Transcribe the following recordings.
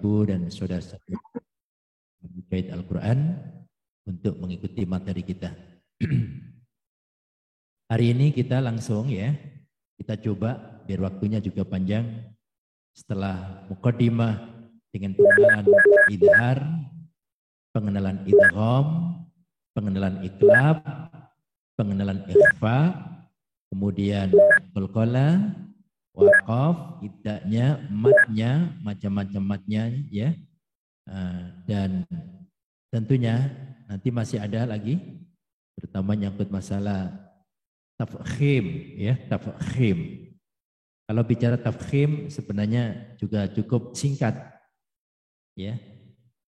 Ibu dan saudara-saudara mujahid Al-Quran untuk mengikuti materi kita. Hari ini kita langsung ya, kita coba biar waktunya juga panjang. Setelah muqaddimah dengan pengenalan idhar, pengenalan idgham, pengenalan iqlab, pengenalan ikhfa, kemudian qalqalah, waqaf, idaknya, matnya, macam-macam matnya ya. Dan tentunya nanti masih ada lagi terutama nyangkut masalah tafkhim ya, tafkhim. Kalau bicara tafkhim sebenarnya juga cukup singkat ya.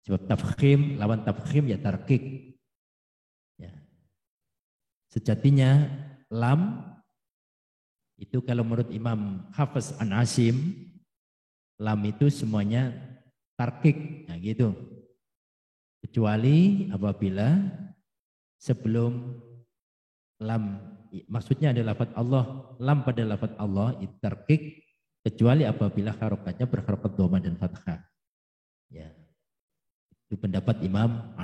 Sebab tafkhim lawan tafkhim ya tarkik. Ya. Sejatinya lam itu kalau menurut Imam Hafiz An-Asim, lam itu semuanya tarkik, nah gitu. Kecuali apabila sebelum lam, maksudnya ada lafaz Allah, lam pada lafaz Allah itu tarkik, kecuali apabila harokatnya berharokat dhamma dan fathah. Ya. Itu pendapat Imam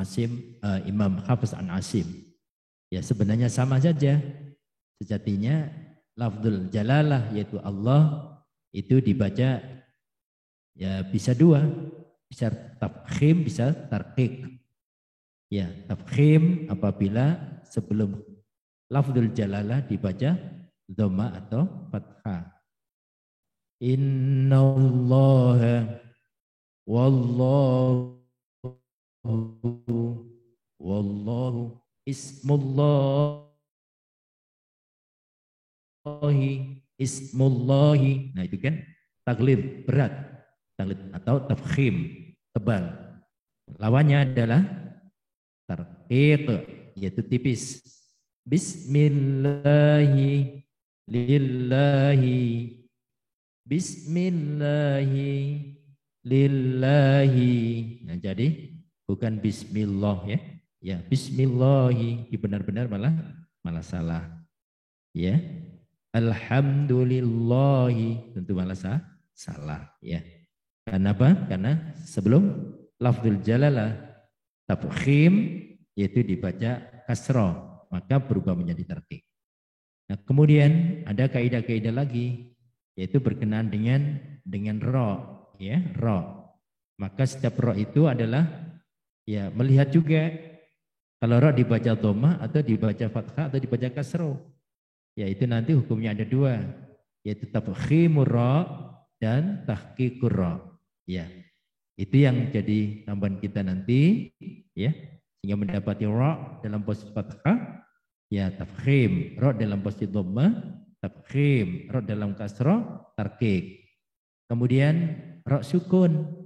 Imam Hafiz An-Asim. Ya sebenarnya sama saja. Sejatinya lafzul jalalah yaitu Allah itu dibaca ya bisa dua, bisa tafkhim, bisa tarkik. Ya, tafkhim apabila sebelum lafzul jalalah dibaca dhamma atau fathah. Innallaha wallahu ismullahi. Nah itu kan taglid berat, taglid atau tafkhim tebal. Lawannya adalah tarqiq yaitu tipis. Bismillahi lillahi, bismillahi lillahi. Nah jadi bukan bismillah ya. Ya bismillahi benar-benar malah salah. Ya. Alhamdulillahi tentu malah salah ya. Karena apa? Karena sebelum lafzul jalalah tafkhim yaitu dibaca kasroh, maka berubah menjadi tarkik. Nah, kemudian ada kaidah-kaidah lagi yaitu berkenaan dengan ro ya, ro. Maka setiap ro itu adalah ya melihat juga kalau ro dibaca dhamma atau dibaca fathah atau dibaca kasroh. Ya itu nanti hukumnya ada dua, yaitu tafkhimur ra dan tahqiqur ra. Ya. Itu yang jadi tambahan kita nanti ya, sehingga mendapati ra dalam posisi fathah ya tafkhim, ra dalam posisi dhamma tafkhim, ra dalam kasrah tarqiq. Kemudian ra sukun.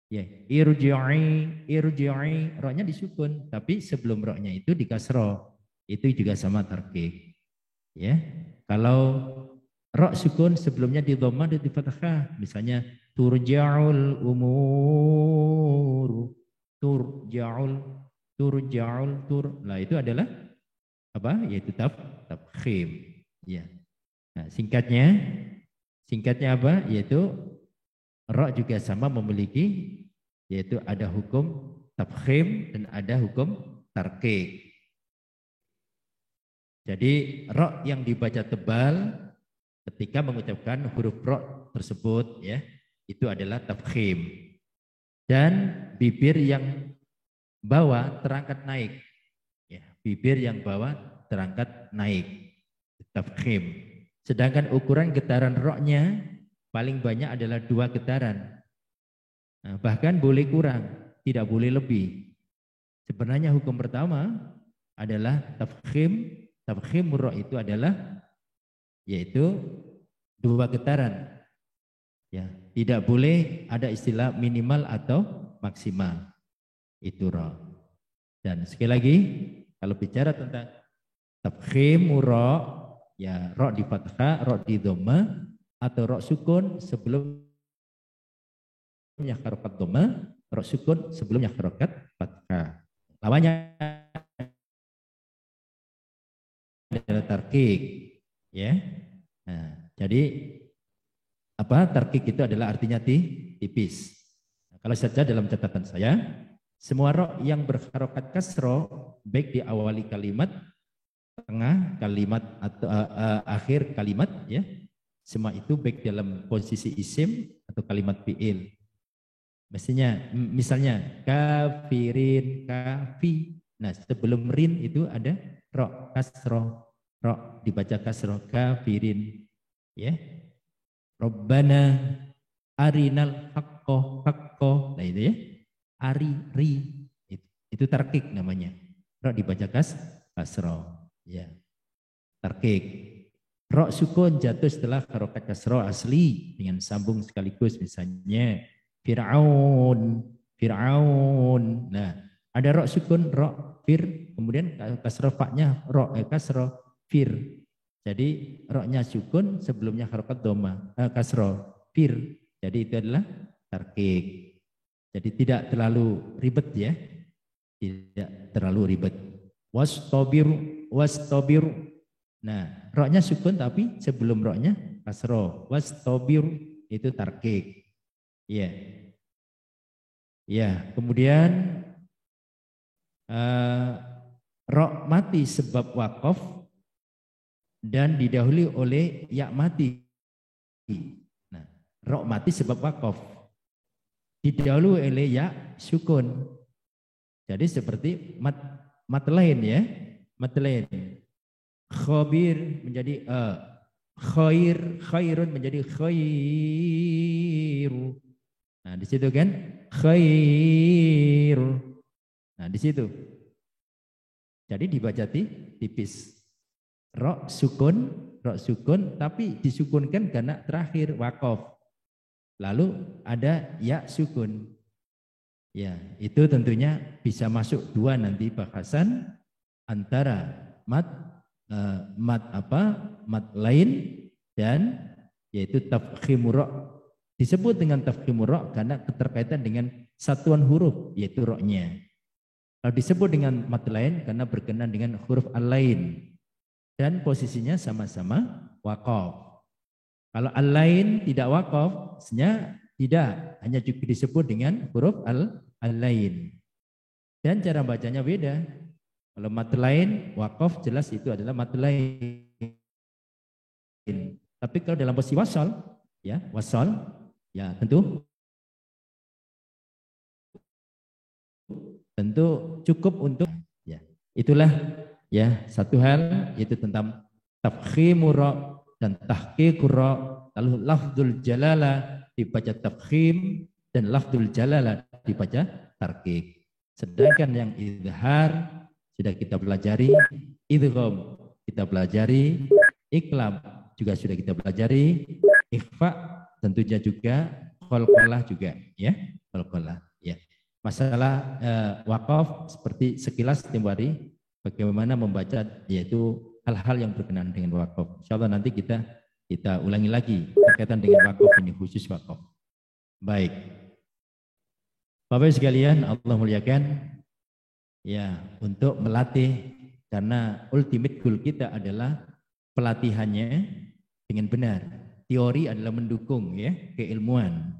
Ya, irji'i ra-nya disukun, tapi sebelum ra-nya itu di kasrah. Itu juga sama tarqiq. Ya, kalau ra sukun sebelumnya di dhamma dan di fathah, misalnya turja'ul umur, turja'ul, nah itu adalah apa? Yaitu tafkhim. Ya. Nah, singkatnya apa? Yaitu ra juga sama memiliki, yaitu ada hukum tafkhim dan ada hukum tarqiq. Jadi ro yang dibaca tebal ketika mengucapkan huruf ro tersebut ya itu adalah tafkhim. Dan bibir yang bawah terangkat naik. Ya, bibir yang bawah terangkat naik. Tafkhim. Sedangkan ukuran getaran ro-nya paling banyak adalah 2 getaran. Nah, bahkan boleh kurang, tidak boleh lebih. Sebenarnya hukum pertama adalah tafkhim. Tafkhim ra itu adalah yaitu 2 getaran. Ya, tidak boleh ada istilah minimal atau maksimal. Itu ra. Dan sekali lagi kalau bicara tentang tafkhim ra ya ra di fathah, ra di dhamma atau ra sukun sebelumnya harokat dhamma, ra sukun sebelumnya harokat fathah. Lawannya adalah tarqiq ya. Nah, jadi apa tarqiq itu adalah artinya tipis. Kalau saja dalam catatan saya, semua ro yang berharokat kasro, baik di awali kalimat, tengah kalimat atau akhir kalimat, ya, semua itu baik dalam posisi isim atau kalimat fiil. Mestinya, misalnya kafirin, kafi. Nah, sebelum rin itu ada ro kasro, ro dibaca kasro, kafirin, ya. Robbana arinal haqqo haqqo. Nah itu ya. Ari ri itu tarkik namanya. Ro dibaca kasro, ya. Tarkik. Ro sukun jatuh setelah harokat kasro asli dengan sambung sekaligus, misalnya Fir'aun, Fir'aun. Nah, ada ro sukun, ro fir, kemudian kasro faknya ro kasro fir. Jadi roknya sukun, sebelumnya harokat doma, kasro fir. Jadi itu adalah tarkik. Jadi tidak terlalu ribet ya, tidak terlalu ribet. Wastobiru, wastobiru. Nah, roknya sukun tapi sebelum roknya kasro. Wastobiru itu tarkik. Iya. Ya, kemudian rok mati sebab wakaf dan didahului oleh ya mati. Nah, rok mati sebab wakaf didahului oleh ya sukun. Jadi seperti mat lain ya, mat lain. Khabir menjadi khair, khairun menjadi khairu. Nah, di situ kan khair. Nah, di situ. Jadi dibaca tipis. Ro sukun, tapi disukunkan karena terakhir wakaf. Lalu ada ya sukun. Ya, itu tentunya bisa masuk dua nanti bahasan antara mat lain dan yaitu tafkhimur ro. Disebut dengan tafkhimur ro karena keterkaitan dengan satuan huruf yaitu ro-nya. Kalau disebut dengan mat lain karena berkenaan dengan huruf al-lain dan posisinya sama-sama waqaf. Kalau al-lain tidak waqaf, tidak, hanya juga disebut dengan huruf al-lain. Dan cara bacanya beda. Kalau mat lain waqaf jelas itu adalah mat lain. Tapi kalau dalam posisi wasal, ya, wasal, ya tentu cukup untuk ya. Itulah ya satu hal yaitu tentang tafkhimur ra dan tahqiqur ra. Lalu lafdzul jalalah dibaca tafkhim dan lafdzul jalalah dibaca tarqiq. Sedangkan yang izhar sudah kita pelajari, idgham kita pelajari, iqlab juga sudah kita pelajari, ikhfa tentunya juga, qalqalah juga ya, qalqalah ya. Masalah wakaf seperti sekilas tempo hari bagaimana membaca yaitu hal-hal yang berkenaan dengan wakaf. Insyaallah nanti kita ulangi lagi berkaitan dengan wakaf ini khusus wakaf. Baik. Bapak sekalian Allah muliakan ya untuk melatih karena ultimate goal kita adalah pelatihannya dengan benar. Teori adalah mendukung ya keilmuan.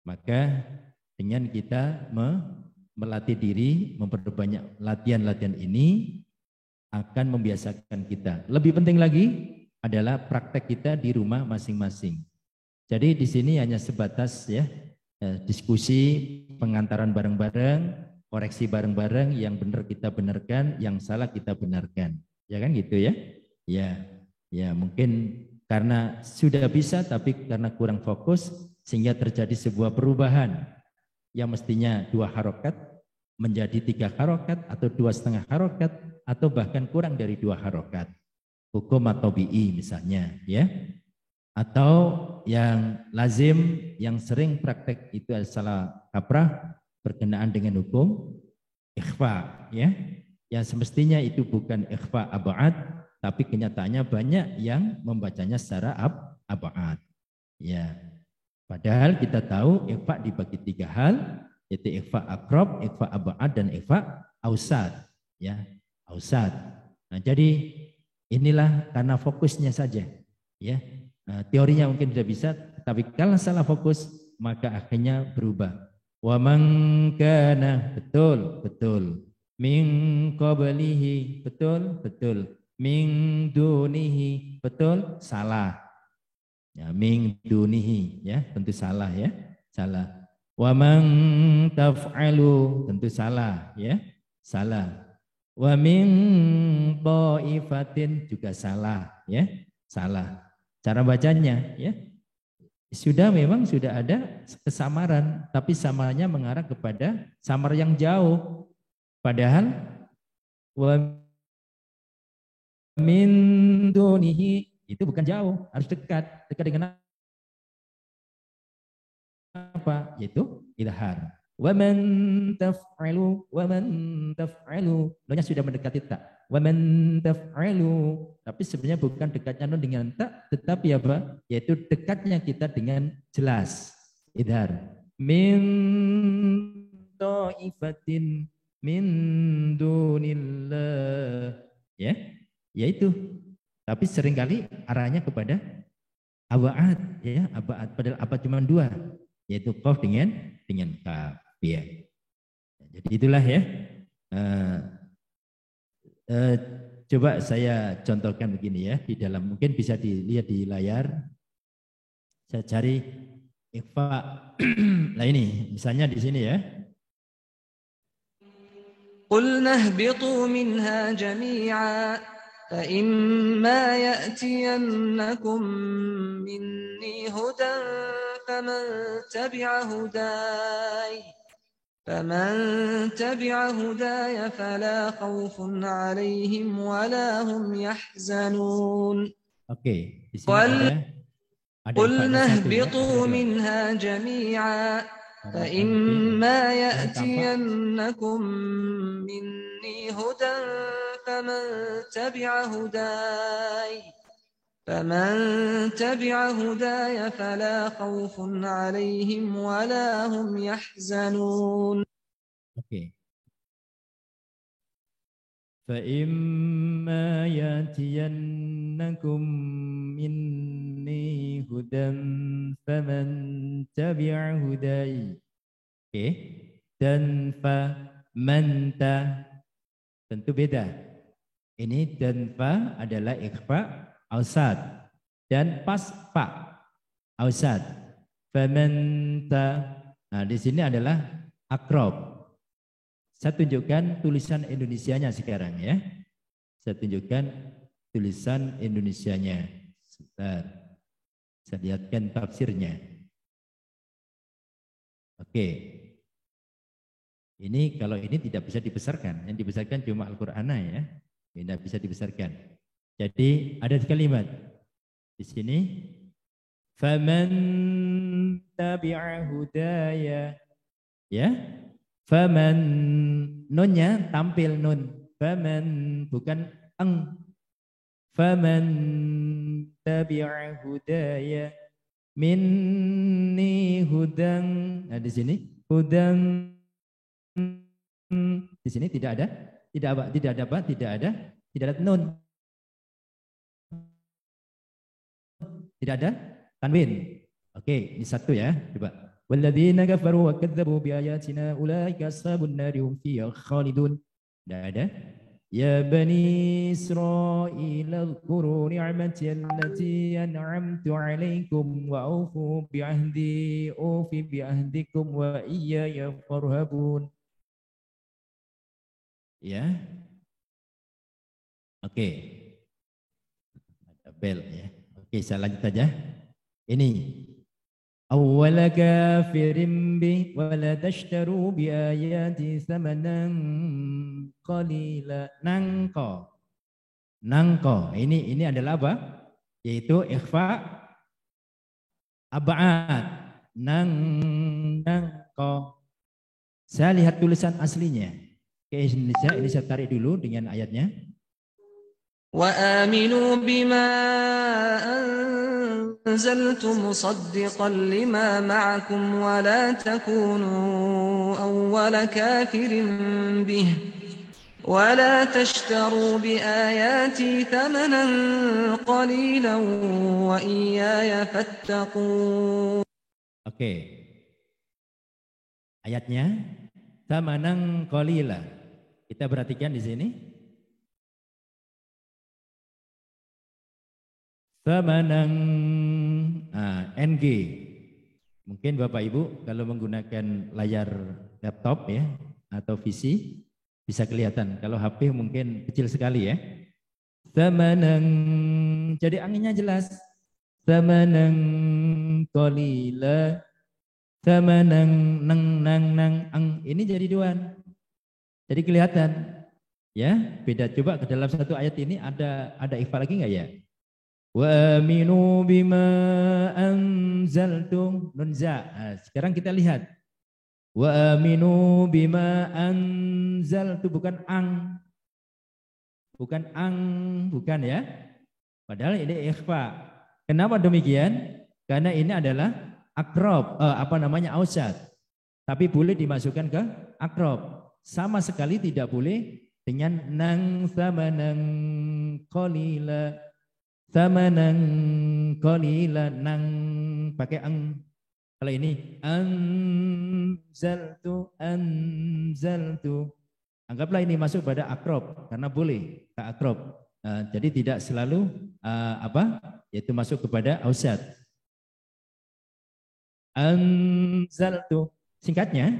Maka dengan kita melatih diri, memperbanyak latihan-latihan ini akan membiasakan kita. Lebih penting lagi adalah praktek kita di rumah masing-masing. Jadi di sini hanya sebatas ya diskusi, pengantaran bareng-bareng, koreksi bareng-bareng, yang benar kita benarkan, yang salah kita benarkan. Ya kan gitu ya? Ya mungkin karena sudah bisa tapi karena kurang fokus sehingga terjadi sebuah perubahan yang mestinya 2 harokat menjadi 3 harokat atau 2,5 harokat atau bahkan kurang dari 2 harokat. Hukum atau bi'i misalnya ya. Atau yang lazim yang sering praktek itu salah kaprah berkenaan dengan hukum ikhfa ya. Yang semestinya itu bukan ikhfa ab'ad tapi kenyataannya banyak yang membacanya secara ab'ad. Ya. Padahal kita tahu ikhfa dibagi 3 hal, yaitu ikhfa akrab, ikhfa ab'ad, dan ikhfa ausad. Ya, ausad. Nah, jadi inilah karena fokusnya saja. Ya, teorinya mungkin sudah bisa, tapi kalau salah fokus maka akhirnya berubah. Wa man kana, betul. Min qablihi, betul. Min dunihi, betul, salah. Ya, min dunihi, ya, tentu salah ya, salah. Wa man taf'alu, tentu salah ya, salah. Wa min ta'ifatin juga salah ya, salah. Cara bacanya ya, memang sudah ada kesamaran, tapi samarnya mengarah kepada samar yang jauh. Padahal wa min dunihi itu bukan jauh, harus dekat dengan apa? Yaitu idhar. Wa man taf'alu, Lo-nya sudah mendekati tak. Wa man taf'alu, tapi sebenarnya bukan dekatnya nun dengan tak, tetapi apa? Yaitu dekatnya kita dengan jelas. Idhar. Min ta'ifatin min dunillah. Ya, yaitu. Tapi seringkali arahnya kepada abaat, ya, abaat. Padahal apa cuma dua, yaitu qaf dengan kaf. Ya. Jadi itulah ya. Coba saya contohkan begini ya, di dalam, mungkin bisa dilihat di layar. Saya cari ikhfa. Nah ini, misalnya di sini ya. Qulna ihbitu minha jami'a فإما يأتينكم مني هدى فمن تبع هداي فلا خوف عليهم ولا هم يحزنون. Oke, di sini ada قلنا اهبطوا منها جميعا فإما يأتينكم مني هدى فمن تبع هداي فلا خوف عليهم ولا هم يحزنون. Oke. فإما يأتينكم مني هدى فمن تبع هداي. Oke. Dan faman tentu beda. Ini dan fa adalah ikhfa ausad dan pas fa ausad. Famanta. Nah, di sini adalah akrob. Saya tunjukkan tulisan Indonesianya sekarang ya. Saya tunjukkan tulisan Indonesianya. Sebentar. Saya lihatkan tafsirnya. Oke. Ini kalau ini tidak bisa dibesarkan. Yang dibesarkan cuma Al-Qur'ana ya. Tidak bisa dibesarkan. Jadi ada kalimat di sini. Faman tabi'a hudaya. Ya. Faman, nunnya tampil nun. Faman, bukan eng. Faman tabi'a hudaya minni hudan. Nah di sini hudan. Di sini tidak ada nun. Tidak ada tanwin. Oke, ini satu ya. Coba. Walladzina kafaru wa kadzdzabu biayatina ulaika ashabun nari hum fiha khalidun. Tidak ada. Ya bani Israil اذكروا ni'mati allati an'amtu 'alaikum wa aufu bi'ahdi ufi bi'ahdikum wa iyaya farhabun. Ya. Oke. Ada bel ya. Oke, saya lanjut saja. Ini awwala kafirin bi wa la tashtaru bi ayati thamanan qalila. Nangko. Ini adalah apa? Yaitu ikhfa ab'ad. Nangko. Saya lihat tulisan aslinya. Ke Indonesia, ini saya tarik dulu dengan ayatnya. وآمنوا بما أنزلت مصدقا لما معكم ولا تكونوا أول كافر به ولا تشتروا بآياتي ثمنا قليلا وإياي فاتقون. Oke. Ayatnya thamanan qalila. Kita perhatikan di sini. Thamanan NG. Mungkin Bapak Ibu kalau menggunakan layar laptop ya atau PC bisa kelihatan. Kalau HP mungkin kecil sekali ya. Thamanan, jadi anginnya jelas. Thamanan qalila. Thamanan nang ang, ini jadi duan. Jadi kelihatan ya, beda. Coba ke dalam satu ayat ini ada ikhfa lagi enggak ya? Wa aminu bima anzaltum nunza. Nah, sekarang kita lihat. Wa aminu bima anzaltu, bukan ang. Bukan ang, bukan ya. Padahal ini ikhfa. Kenapa demikian? Karena ini adalah akrob, ausad. Tapi boleh dimasukkan ke akrob. Sama sekali tidak boleh dengan nang thamanan qalila. Thamanan qalila, nang pakai ang. Kalau ini anzaltu. Anggaplah ini masuk pada akrob karena boleh ke akrob. Jadi tidak selalu yaitu masuk kepada ausad. Anzaltu, singkatnya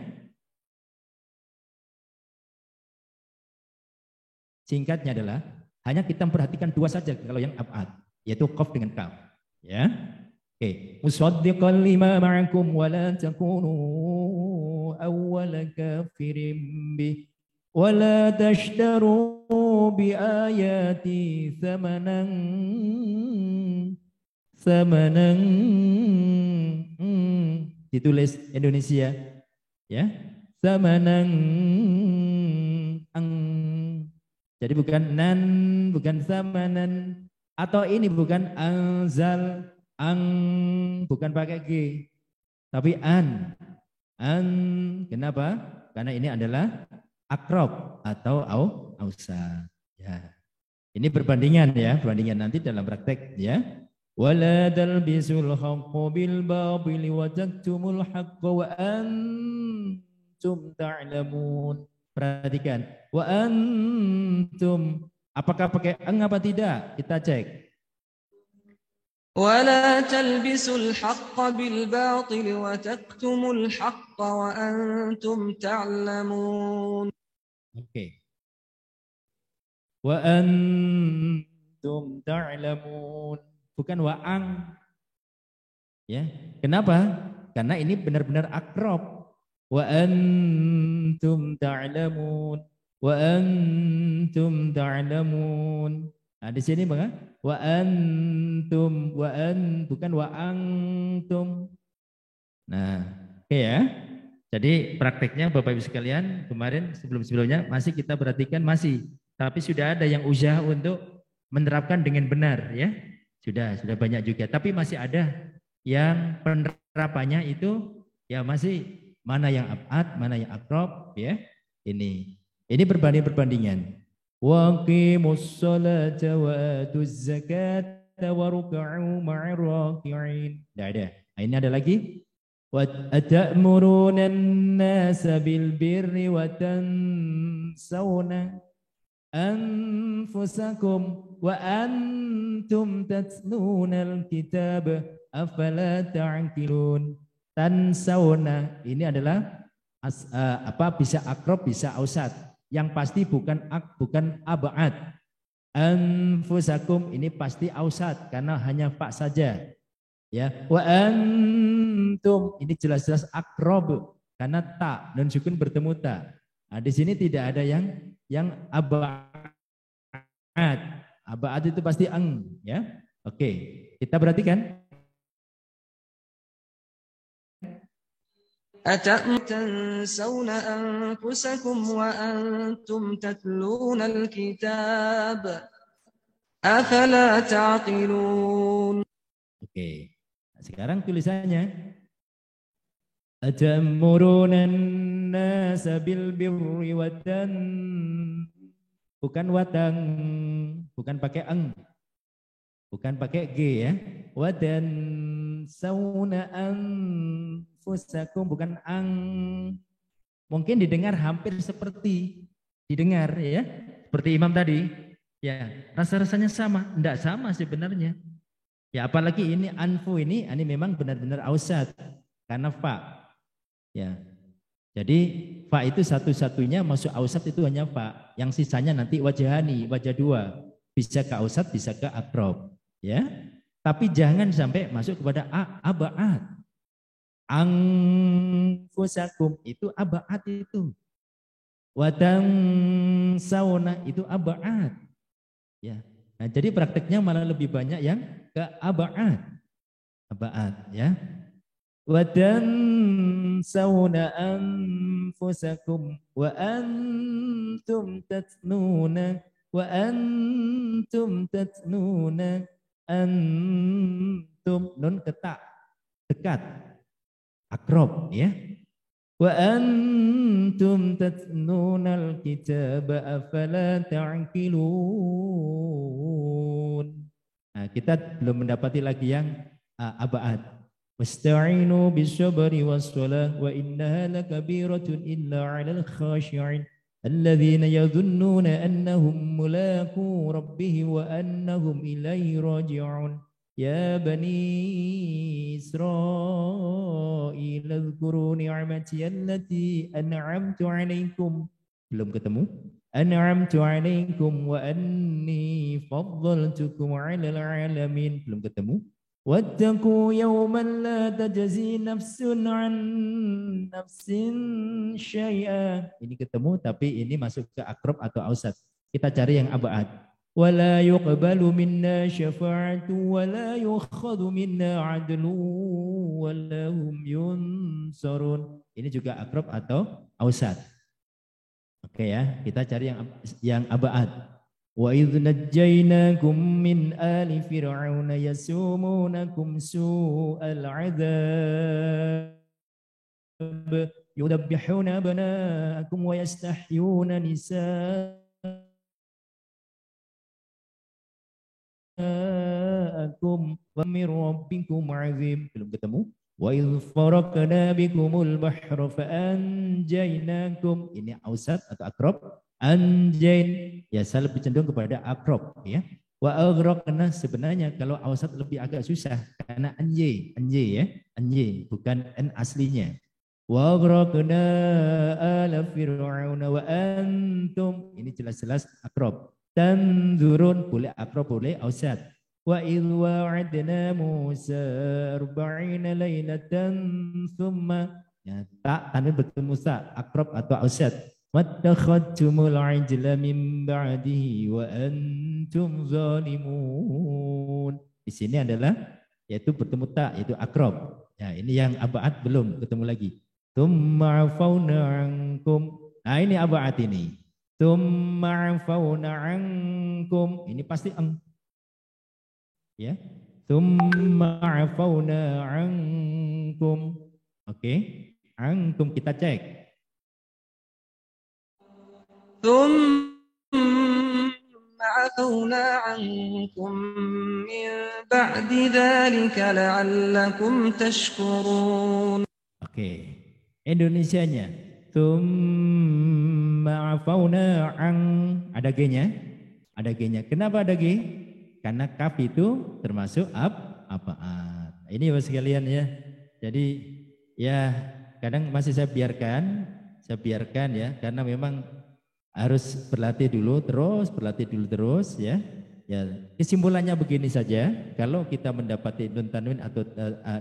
adalah hanya kita memperhatikan dua saja kalau yang abad, yaitu qaf dengan kaf. Ya. Oke. Musaddiqan lima ma'akum wa la takunu awwala kafirin bih wa la tashtaru bi ayati thamanan ditulis Indonesia ya, thamanan ang. Jadi bukan nan, bukan thamanan, atau ini bukan anzal ang, bukan pakai g, tapi an. Kenapa? Karena ini adalah akrob atau ausad. Ya. Ini perbandingan ya, perbandingan nanti dalam praktek ya. Wala talbisul haqqo bil batili wa taktumul haqqo wa antum ta'lamun. Perhatikan. Wa antum, apakah pakai eng apa tidak? Kita cek. ولا تلبسوا الحق بالباطل وتكتموا الحق وأنتم تعلمون. Oke. Wa antum ta'lamun, bukan wa'ang. Ya, kenapa? Karena ini benar-benar akrob. Wa antum ta'lamun, wa antum ta'lamun. Nah, di sini bang, wa antum, bukan wa antum. Nah, oke ya. Jadi prakteknya Bapak Ibu sekalian, kemarin sebelum-sebelumnya masih kita perhatikan masih, tapi sudah ada yang usaha untuk menerapkan dengan benar ya. Sudah banyak juga, tapi masih ada yang penerapannya itu ya masih mana yang abad, mana yang akrob ya. Ini perbandingan. Waqimus sholata wa atuz zakata waruk'u ma'ar raki'in. Tidak ada. Nah, ini ada lagi. Wa atamuruna an-nasa bil birri wa tansawna anfusakum wa antum tatluna al-kitab afala ta'qilun. Tansawna ini adalah bisa akrob bisa ausad. Yang pasti bukan abad. Anfusakum ini pasti ausad karena hanya fa saja. Ya, wa antum ini jelas-jelas akrob karena ta dan sukun bertemu ta. Nah, di sini tidak ada yang abad. Abad itu pasti ang, ya. Oke, kita perhatikan. أتنسون أنفسكم وأنتم تتلون الكتاب أفلا تعقلون. Oke, sekarang tulisannya atamuruna an-nasa bil birri wa bukan watang, bukan pakai eng, bukan pakai g ya. Wa sauna anfusakum bukan ang, mungkin didengar hampir seperti didengar ya, seperti imam tadi. Ya, rasa-rasanya sama, enggak sama sebenarnya. Ya, apalagi ini anfu ini memang benar-benar ausat karena fa. Ya. Jadi fa itu satu-satunya masuk ausat itu hanya fa. Yang sisanya nanti wajahani, wajah dua. Bisa ke ausat, bisa ke akrob. Ya. Tapi jangan sampai masuk kepada abaat. Angfusakum itu abaat itu. Wadang sauna itu abaat. Ya. Nah, jadi prakteknya malah lebih banyak yang ke abaat. Abaat ya. Wadan sauna anfusakum wa antum tatnuna antum nun ketak dekat akrob ya. Wa antum tatnunal kitaba afala ta'qilun. Nah, kita belum mendapati lagi yang abaat. Wasta'inu bis-sabri was-salah wa innaha lakabiratun illa 'alal khashi'in alladzina yadhunnuna annahum mulaqu rabbihim wa annahum ilaihi raji'un. Ya bani Israil azkuru ni'mati allati an'amtu 'alaikum. Belum ketemu? An'amtu 'alaikum wa anni faddaltukum 'alal 'alamin. Belum ketemu? Wattaqu yawman la tajzi nafsun 'an nafsin syai'a. Ini ketemu tapi ini masuk ke akrob atau ausat. Kita cari yang abaat. ولا يقبل منا شفاعة ولا يؤخذ منا عدل ولا هم ينصرون. Ini juga akrob atau ausat. Oke ya, kita cari yang abaat. Wa idh najjaynakum min ali fir'aun yasumunakum su'al 'adzab yudabbihuna abna'akum wa yastahyuna nisa'akum wa min rabbikum 'azim. Belum ketemu. Wa idh faraqna bikumul bahra fa anjaynakum. Ini ausat atau akrob. Anjain ya saya lebih cenderung kepada akrob ya. Wa aghraqna sebenarnya kalau ausat lebih agak susah karena anjay ya, anjay bukan an aslinya. Wa aghraqna ala fir'auna wa antum, ini jelas-jelas akrob. Tanzurun boleh akrob boleh ausat. Wa idh wa'adna Musa 40 lailatan thumma ya tak tanwin bertemu sa akrob atau ausat. Wattakhadtumul ajla min ba'dihi wa antum zalimun. Di sini adalah yaitu bertemu tak yaitu akrob. Ya, ini yang abaat belum ketemu lagi. Tsumma 'afauna 'ankum. Nah, ini abaat ini. Tsumma 'afauna 'ankum. Ini pasti ang. Ya. Tsumma 'afauna 'ankum. Oke. Ankum kita cek. ثم عفونا عنكم من بعد ذلك لعلكم تشكرون. Oke, Indonesianya. Tsumma afauna an, ada G-nya? Ada G-nya. Kenapa ada G? Karena kaf itu termasuk apaat. Ini Bapak sekalian ya. Jadi ya kadang masih saya biarkan ya karena memang harus berlatih dulu terus ya. Ya, kesimpulannya begini saja, kalau kita mendapati nun tanwin atau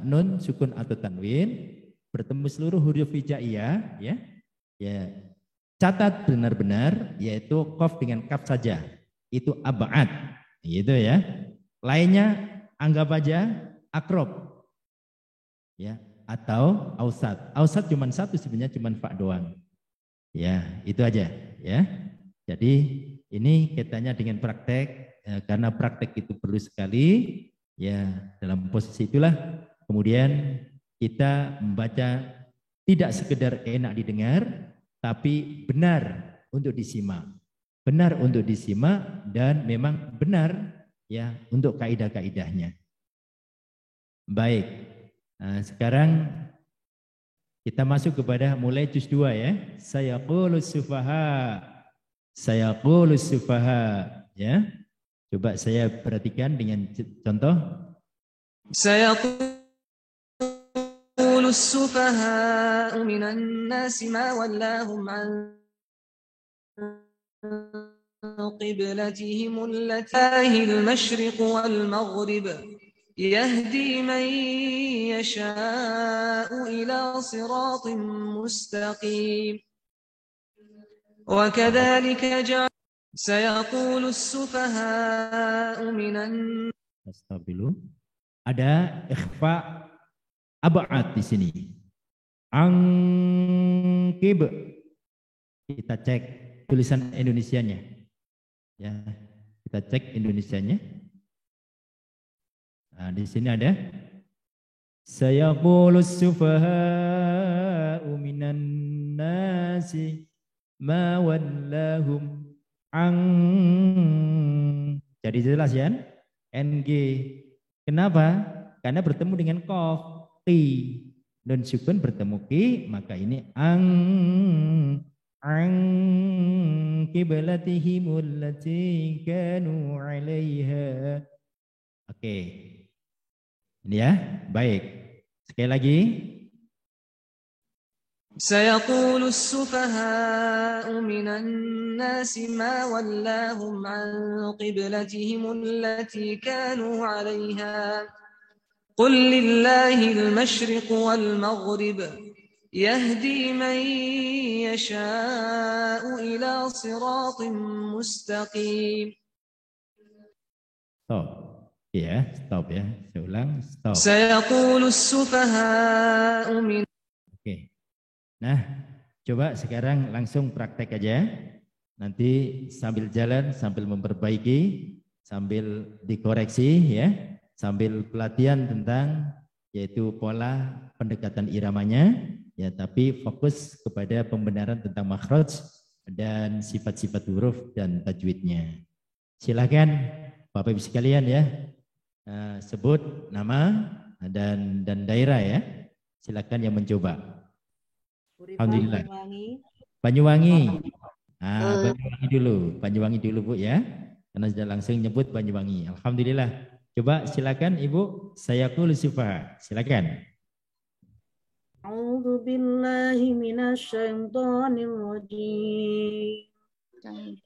nun sukun atau tanwin bertemu seluruh huruf hijaiyah ya. Ya, catat benar-benar yaitu qaf dengan kaf saja. Itu ab'ad. Gitu ya. Lainnya anggap aja akrob. Ya, atau ausat. Ausat cuma satu sebenarnya cuma fa doang. Ya, itu aja ya. Jadi ini kaitannya dengan praktek karena praktek itu perlu sekali ya. Dalam posisi itulah kemudian kita membaca tidak sekedar enak didengar tapi benar untuk disimak. Benar untuk disimak dan memang benar ya untuk kaidah-kaidahnya. Baik. Nah, sekarang Kita masuk kepada mulai juz 2 ya. Sayaqulus sufaha. Sayaqulus sufaha. Ya. Coba saya perhatikan dengan contoh. سيقول السفهاء من الناس ما ولاهم عن قبلتهم التي المشرق والمغرب يهدي من يشاء إلى صراط مستقيم وكذلك جعل سيقول السفهاء من الناس. Ada ikhfa ab'ad di sini. Angkib. Kita cek tulisan Indonesianya. Ya, kita cek Indonesianya. Nah, di sini ada sayaqulus sufaha'u minan nasi ma wallahum ang. Jadi jelas ya? NG. Kenapa? Karena bertemu dengan qaf, qi. Nun sukun bertemu ki, maka ini ang qiblatihimul lati kanu 'alaiha. Oke. Ini ya, baik. Sekali lagi. سيقول السفهاء من الناس ما ولاهم عن قبلتهم التي كانوا عليها قل لله المشرق والمغرب يهدي من يشاء إلى صراط مستقيم. Stop. Ya, stop ya. Saya ulang, stop. سيقول السفهاء من. Oke. Nah, coba sekarang langsung praktek aja. Nanti sambil jalan, sambil memperbaiki, sambil dikoreksi ya, sambil pelatihan tentang yaitu pola pendekatan iramanya ya, tapi fokus kepada pembenaran tentang makhraj dan sifat-sifat huruf dan tajwidnya. Silakan Bapak Ibu sekalian ya, sebut nama dan daerah ya. Silakan yang mencoba. Alhamdulillah. Banyuwangi. Banyuwangi dulu Bu ya. Karena sudah langsung nyebut Banyuwangi. Alhamdulillah. Coba silakan Ibu, sayaqulu sufaha. Silakan. A'udzu billahi minasyaitonir rajim.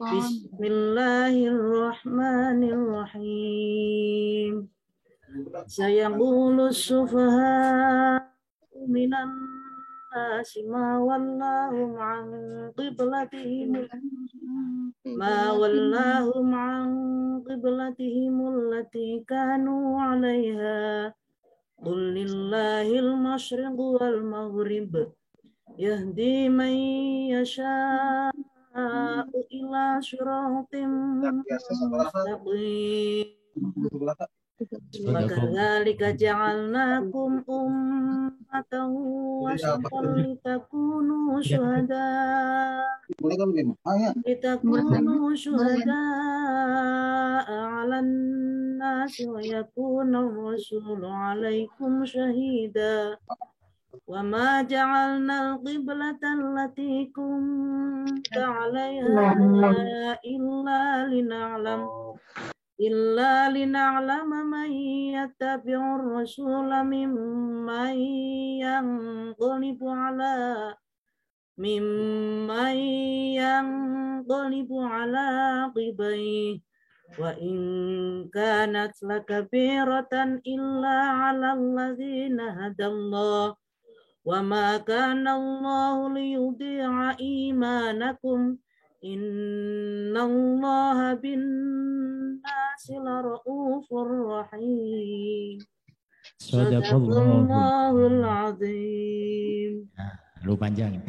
Bismillahirrahmanirrahim. Sayaqulu sufaha minan ما ولاهم عن قبلتهم التي كانوا عليها قل لله المشرق والمغرب يهدي من يشاء إلى صراط مستقيم وكذلك جعلناكم أمة وسطا لتكونوا شهداء على الناس ويكون الرسول عليكم شهيدا وما جعلنا القبلة التي كنت عليها إلا لنعلم من يتبع الرسول ممن ينقلب على عقبيه وإن كانت لكبيرة إلا على الذين هدى الله وما كان الله ليضيع إيمانكم Innallaha bin-nasi la-ra'ufur rahim. Sadaqallahul azim. Lu panjang.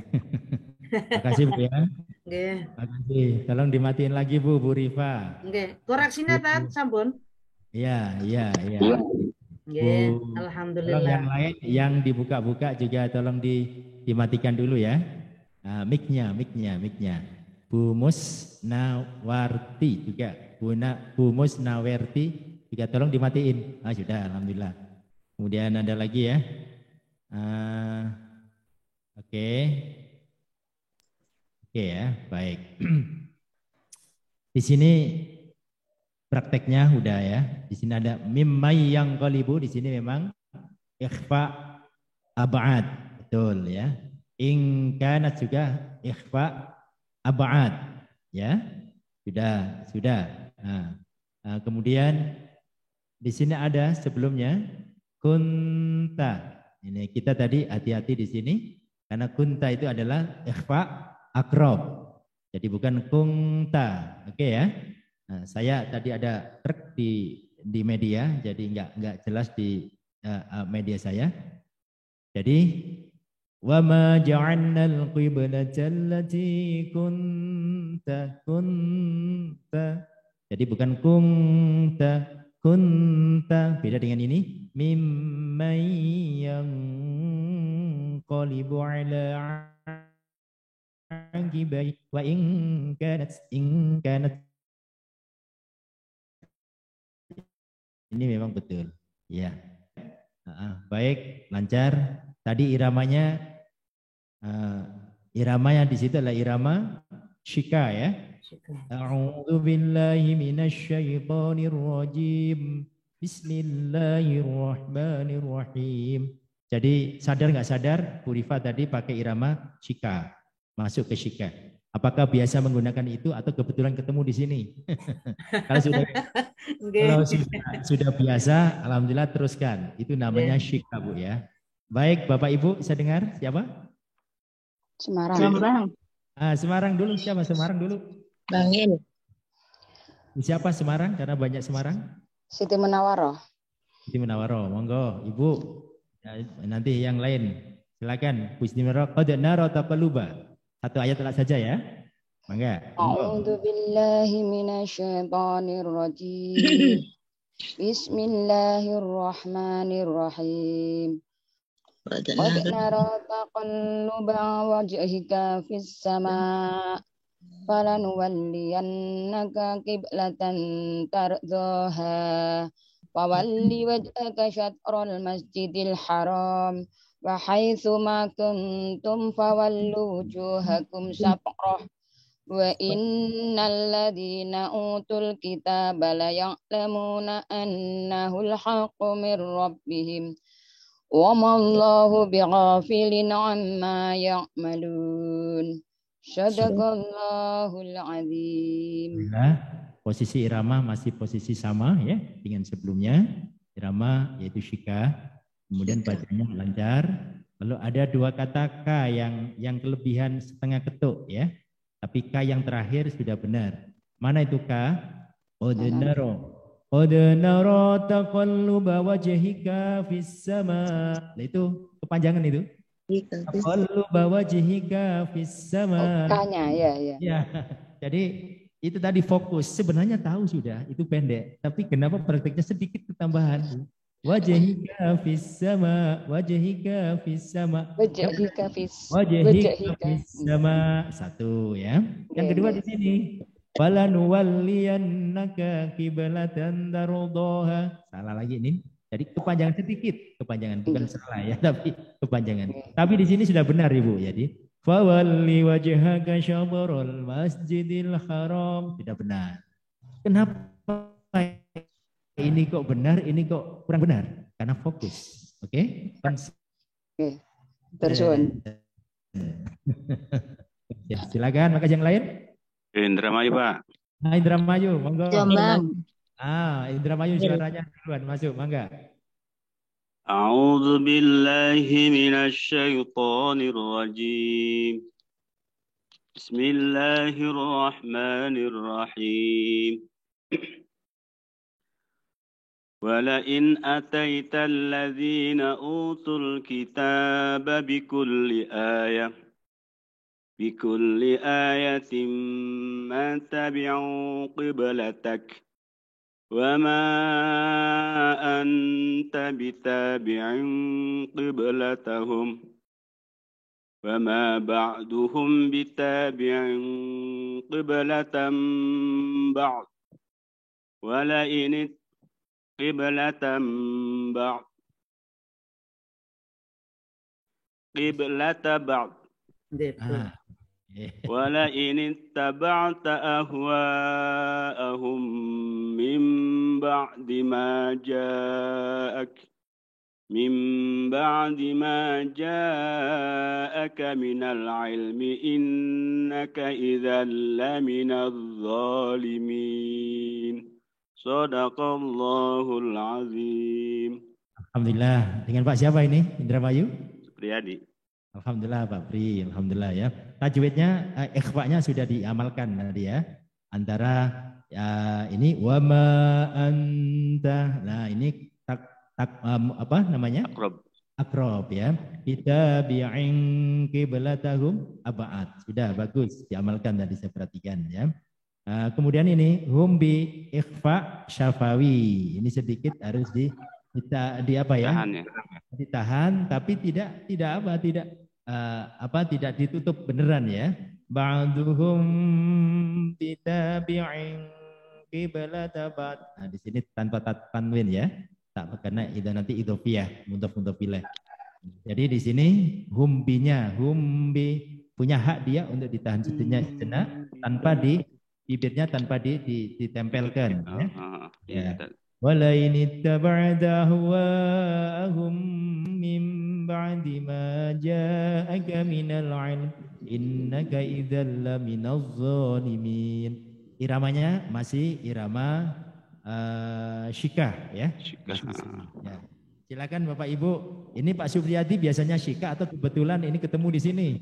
Makasih Bu ya. Nggih. Makasih. Tolong dimatiin lagi Bu Rifa. Nggih. Koreksine ta sampun? Iya. Nggih, alhamdulillah. Tolong yang lain yang dibuka-buka juga tolong dimatikan dulu ya. Nah, mic-nya. Bu Musnawarti juga. Bu Musnawarti juga tolong dimatiin. Sudah, alhamdulillah. Kemudian ada lagi ya. Oke. Oke ya, baik. Di sini prakteknya udah ya. Di sini ada mimmai yang qalibu, di sini memang ikhfa ab'ad, betul ya. In kanat juga ikhfa ab'ad, ya. Sudah. Kemudian di sini ada sebelumnya kunta. Ini kita tadi hati-hati di sini karena kunta itu adalah ikhfa akrob. Jadi bukan kunta. Oke ya. Nah, saya tadi ada truk di media, jadi nggak jelas di media saya. Jadi wa ma ja'alna al-qiblata allati kunta. Jadi bukan kunta, beda dengan ini. Mimman yang qalibu ala aqibai wa in kanat ini memang betul. Ya. Baik, lancar. Tadi iramanya di situ adalah irama syika ya. A'udzu billahi minasyaitonir rajim. Bismillahirrahmanirrahim. Jadi sadar nggak sadar, Bu Rifa tadi pakai irama syika, masuk ke syika. Apakah biasa menggunakan itu atau kebetulan ketemu di sini? Kalau sudah biasa, alhamdulillah teruskan. Itu namanya syika, Bu ya. Baik, Bapak Ibu, bisa dengar siapa? Semarang. Semarang dulu, siapa Semarang dulu? Bang Il. Siapa Semarang? Karena banyak Semarang. Siti Menawaroh. Siti Menawaroh, monggo Ibu. Ya, nanti yang lain. Silakan. Bu Siti Menawaroh, qad nara taqalluba. Satu ayat saja ya. Mangga. A'udzu billahi minasyaitonir rajim. Bismillahirrahmanirrahim. Qad nara taqalluba wajhika fis sama' falanuwalliyannaka qiblatan tardaha fawalli wajhaka syatral masjidil haram wa haitsu ma kuntum fawallu wujuhakum satrah wa innal ladzina utul kitaba la ya'lamuna annahul haqqu mir rabbihim wa mallahu bighafilin amma ya'malun. Sadaqallahul azim. Posisi irama masih posisi sama ya dengan sebelumnya. Irama yaitu syika, kemudian bacanya lancar. Lalu ada dua kata ka yang kelebihan setengah ketuk ya. Tapi ka yang terakhir sudah benar. Mana itu ka? Odnaro taqalluba wajhika fis sama. Itu kepanjangan itu. Taqalluba wajhika fis sama. Kanya ya. Ya. Jadi itu tadi fokus. Sebenarnya tahu sudah itu pendek, tapi kenapa prakteknya sedikit ketambahan? Wajhika fis sama, wajhika fis sama. Wajhika fis sama. Satu ya. Yang kedua di sini. Falanuwalliyannaka qiblatan tardaha. Salah lagi ini. Jadi kepanjangan sedikit, kepanjangan bukan salah ya, tapi kepanjangan. Tapi di sini sudah benar Ibu. Jadi fawalli wajhaka syatral masjidil haram, tidak benar. Kenapa ini kok benar, ini kok kurang benar? Karena fokus. Oke? Tersuun. Ya, silakan maka yang lain. Indramayu, Pak. Indramayu, monggo. Jombang. Indramayu suaranya duluan masuk, mangga. A'udzu billahi minasyaitonir rajim. Bismillahirrahmanirrahim. ولئن أتيت الذين أوتوا الكتاب بكل آية ما تبعوا قبلتك وما أنت بتابع قبلتهم وما بعدهم بتابع قبلة بعض ولئن قبلة بعض qiblata ba'd. ولئن اتبعت أهواءهم من بعد ما جاءك من العلم إنك إذا لمن الظالمين صدق الله العظيم. Alhamdulillah. Dengan Pak siapa ini? Indramayu? Supriyadi. Alhamdulillah Pak Pri, alhamdulillah ya. Tajwidnya, ikhfa'nya sudah diamalkan tadi ya. Antara ini wama anta. Nah ini apa namanya? Akrob ya. Kita bi'in qiblatahum aba'at. Sudah bagus diamalkan tadi saya perhatikan ya. Kemudian ini hum bi ikhfa syafawi. Ini sedikit harus ditahan tapi tidak ditutup beneran ya. Ba'duhum bitabi'in qiblatabat. Nah di sini tanpa tanwin ya. Tak karena itu nanti idhofiyah, mudhaf-mudhafilah. Jadi di sini humbinya, humbi punya hak dia untuk ditahan sejenak tanpa di bibirnya tanpa ditempelkan ya. Wala in ittaba'ta ahwa'ahum min ba'di ma ja'aka minal 'ilm innaka idzal laminaz zalimin. Iramanya masih irama syikah ya. Ya. Silakan Bapak Ibu. Ini Pak Supriyadi biasanya syikah atau kebetulan ini ketemu di sini?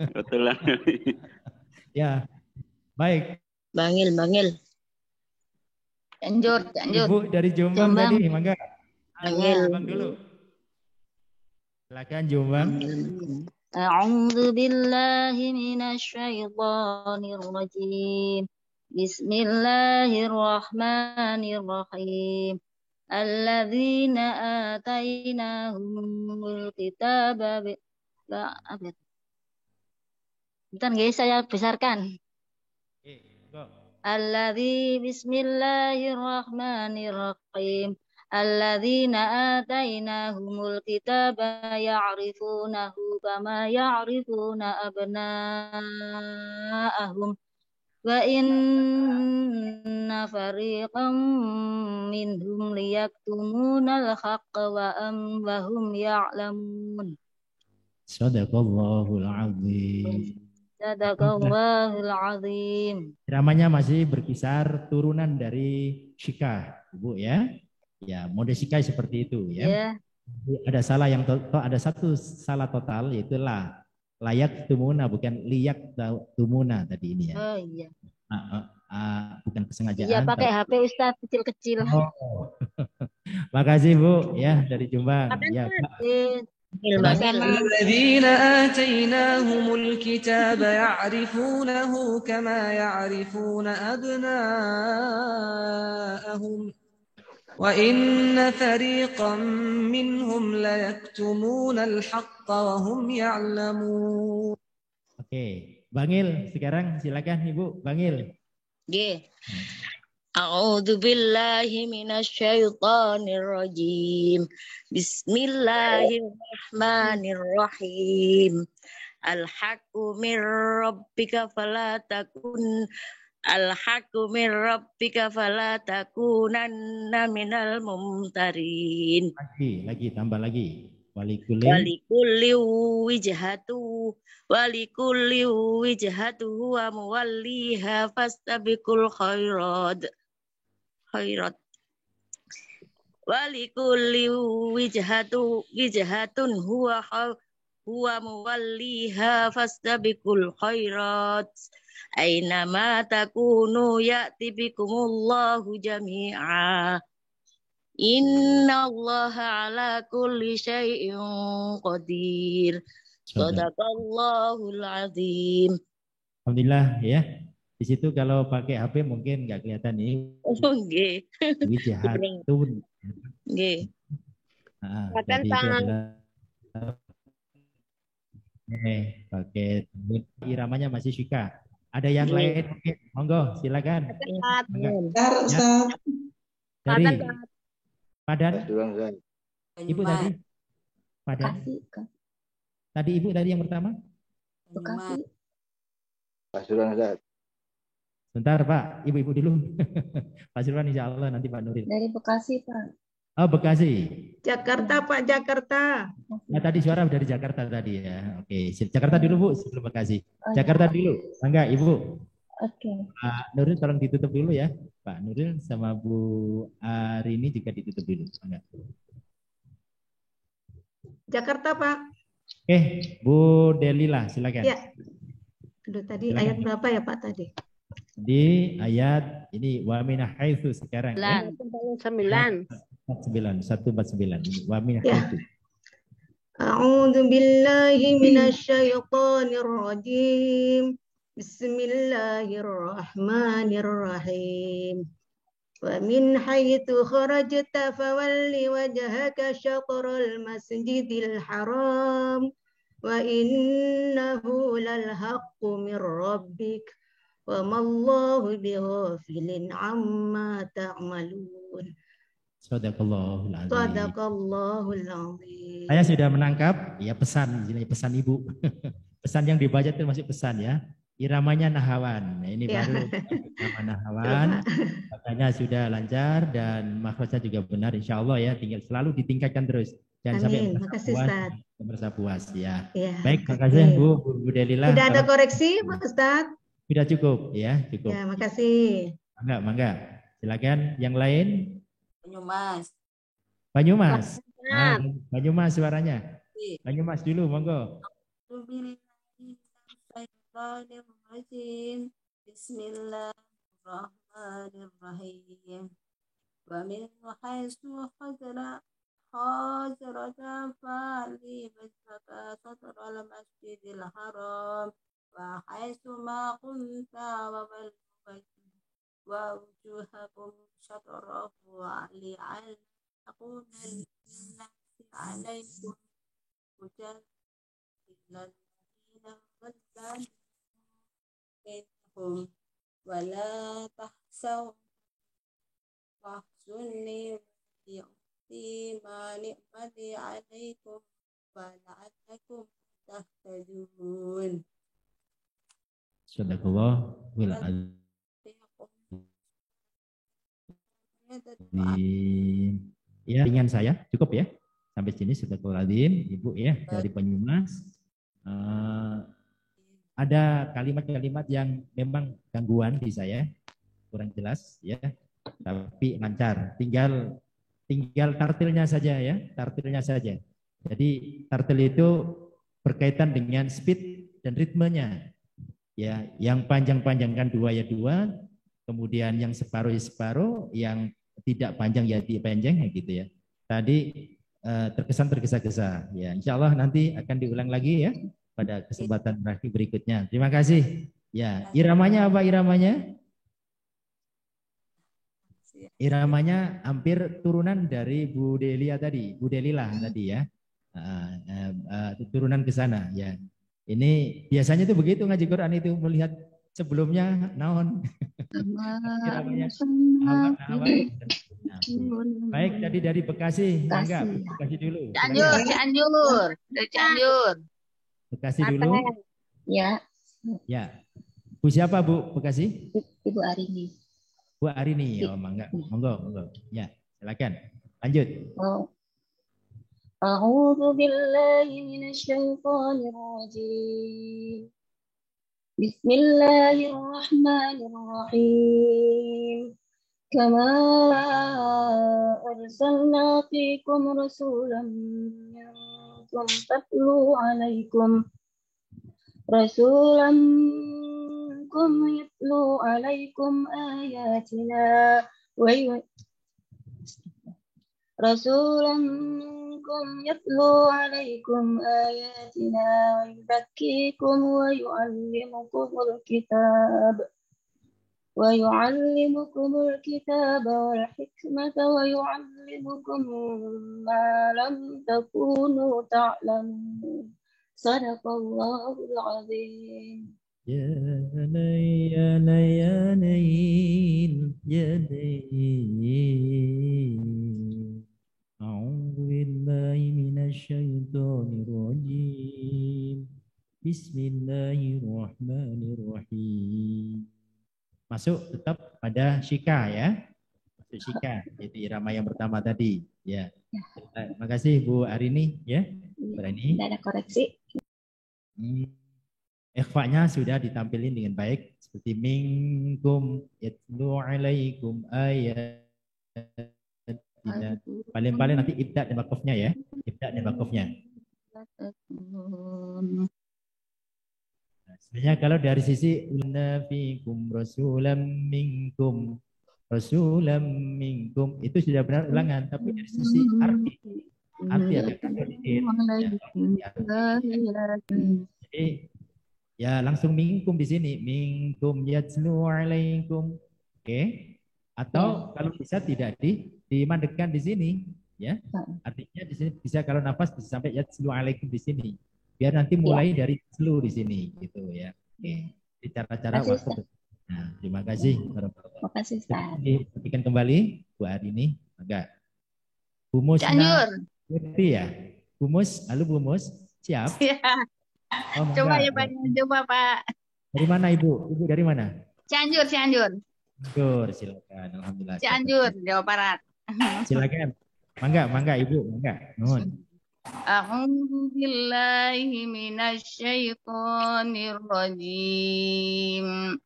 Kebetulan. Ya. Baik. Bangil. Lanjut. Ibu dari Jombang tadi, mangga. Bang dulu. Silakan Jombang. A'udzu billahi minasyaitonir rajim. Bismillahirrahmanirrahim. Alladzina atainahumul kitaba Bentar guys, saya besarkan. Bismillahirrahmanirrahim. Alladzina atainahumul kitaba ya'rifunahu kama ya'rifuna abna'ahum. Wa inna fariqam minhum liyaktumunal haqqa wa hum ya'lamun. Shadaqallahul azim. Shadaqallahul azim. Dramanya masih berkisar turunan dari syikah, Ibu ya. Ya, mode syikah seperti itu ya. Ada satu salah total yaitu layak tumuna bukan liyak tumuna tadi ini ya. Oh iya. Bukan kesengajaan. Iya pakai HP Ustaz kecil-kecil. Oh. Makasih Bu ya dari Jombang. Ya. الذين آتيناهم الكتاب يعرفونه كما يعرفون أبناءهم وإن فريقا منهم ليكتمون الحق وهم يعلمون. Oke, Bangil sekarang silakan Ibu Bangil. A'udzu billahi minasyaitonir rajim. Bismillahirrahmanirrahim. Al-haqqu mir rabbika fala takunanna minal mumtarin. Lagi tambah lagi. Walikulli wijhatu wa muwalliha fastabiqul khairat. Walikulli wijhatun huwa muwalliha fastabiqul khairat. Ainama takunu ya'ti bikumullahu jami'a. Innallaha ala kulli syai'in qadir. Shadaqallahul azim. Alhamdulillah ya. Di situ kalau pakai HP mungkin nggak kelihatan ini. Oh nggih. Wijhatun. Nggih. Pakai iramanya masih syika. Ada yang lain mungkin? Monggo silakan. Dari Padan. Ibu tadi. Padani. Tadi Ibu tadi yang pertama? Bekasi. Pasuruan Ustaz. Bentar Pak, Ibu-ibu dulu. Pak Sirwan insya Allah nanti Pak Nuril. Dari Bekasi, Pak. Oh Bekasi. Jakarta Pak, Jakarta. Nah, tadi suara dari Jakarta tadi ya. Oke, Jakarta dulu Bu sebelum Bekasi. Oh, Jakarta dulu, enggak Ibu. Oke. Pak Nuril tolong ditutup dulu ya. Pak Nuril sama Bu Arini juga ditutup dulu. Enggak. Jakarta Pak. Oke, Bu Delila silakan. Ya. Aduh, tadi Silakan. ayat berapa ya Pak tadi? Di ayat ini wa min haitsu sekarang ya. 9. 149. Wa min Ya. haitsu. A'udzu billahi minasyaitonir rajim. Bismillahirrahmanirrahim. Wa min haitsu kharajta fawalli wajhaka syatral masjidil haram wa innahu lal haqqu mir rabbik wa mallahu bighafilin amma ta'malun. Sadaqallahul azim. Sadaqallahul azim. Saya sudah menangkap ya pesan Ibu. Pesan yang dibaca itu masih pesan ya. Iramanya Nahawan. Nah, ini Ya. baru irama Nahawan. Makanya sudah lancar dan makhrajnya juga benar insya Allah ya. Tinggal selalu ditingkatkan terus. Jangan sampai Amin. Makasih Ustaz. merasa puas ya. Ya. Baik, terima kasih Amin. Bu Delila. Tidak ada Kalau koreksi Pak Ustaz? sudah cukup ya, cukup. Ya, makasih. Mangga. Silakan yang lain. Banyumas. Banyumas. Banyumas suaranya. Banyumas dulu, monggo. Bismillahirrahmanirrahim. Wa min haitsu khajrata fali wajhaka satral masjidil haram wa haitsu ma kunta wa wujuhakum syatrahu li'an takuna linnasi 'alaikum hujan illal ladzina qaddam minhum wala tahsaw wahsunni yu'ti ma ni'mati 'alaikum wa la'allakum tahtadun. Sadaqallahul azim. Ya, ringan saya cukup ya. Sampai sini Sadaqallahul azim, Ibu ya dari Banyumas. Ada kalimat-kalimat yang memang gangguan di saya, kurang jelas ya, tapi lancar. Tinggal tartilnya saja ya, tartilnya saja. Jadi tartil itu berkaitan dengan speed dan ritmenya. Ya, yang panjang-panjang kan 2 ya 2, kemudian yang separuh ya separuh, yang tidak panjang ya tidak panjang ya gitu ya. Tadi terkesan tergesa-gesa. Ya, insya Allah nanti akan diulang lagi ya pada kesempatan berikutnya. Terima kasih. Ya, iramanya apa iramanya? Iramanya hampir turunan dari Bu Delia tadi, Bu Delila tadi ya. Turunan ke sana ya. Ini biasanya itu begitu ngaji Quran itu melihat sebelumnya naon. Iramanya awal. Baik, tadi dari Bekasi, enggak Bekasi dulu. Cianjur. Bekasi dulu. Ya. Ya. Bu siapa Bu Bekasi? Ibu Arini. Bu Arini, oh mangga, monggo. Ya, silakan. Lanjut. A'udzu billahi minasyaitonir rajim. Bismillahirrahmanirrahim. Kama arsalna fiikum rasulan minkum tatlu 'alaikum yatlu 'alaikum ayatina wa yuzakkikum wa yu'allimukumul kitaba wal hikmata wa yu'allimukum ma lam takunu ta'lamun. Sadaqallahul azim. Ya nayin. A'udzu billahi minasy Bismillahirrahmanirrahim. Masuk tetap pada shika ya. Masuk shika. Itu irama yang pertama tadi. Ya. Terima kasih Bu Arini ya. Bu Arini. Tidak ada koreksi. Ikhfa-nya sudah ditampilin dengan baik seperti minkum yatlu alaikum ayatina. Paling-paling nanti ibda dan wakafnya ya. Ibda dan wakafnya. Sebenarnya kalau dari sisi nafikum rasulam minkum itu sudah benar ulangan, tapi dari sisi arti agak sedikit. Jadi ya langsung minkum di sini, minkum yatlu alaikum, oke? Atau kalau bisa tidak dimandekan di sini, ya. Artinya di sini bisa kalau nafas bisa sampai yatlu alaikum di sini. Biar nanti mulai dari selu di sini gitu ya. Oke. Di cara-cara waktu. Nah, terima kasih. Terima kasih, Ustaz. Perhatikan kembali Bu Arini, enggak. Bumus ngerti ya? Bumus, halo Bumus, siap? Ya. Oh, Coba ya Pak, coba Pak. Dari mana Ibu? Ibu dari mana? Cianjur. Cianjur, silakan. Alhamdulillah. Cianjur, Jawa Barat. Silakan. Mangga Ibu, mangga. Nuhun. A'udzu billahi minasyaitonir rajim.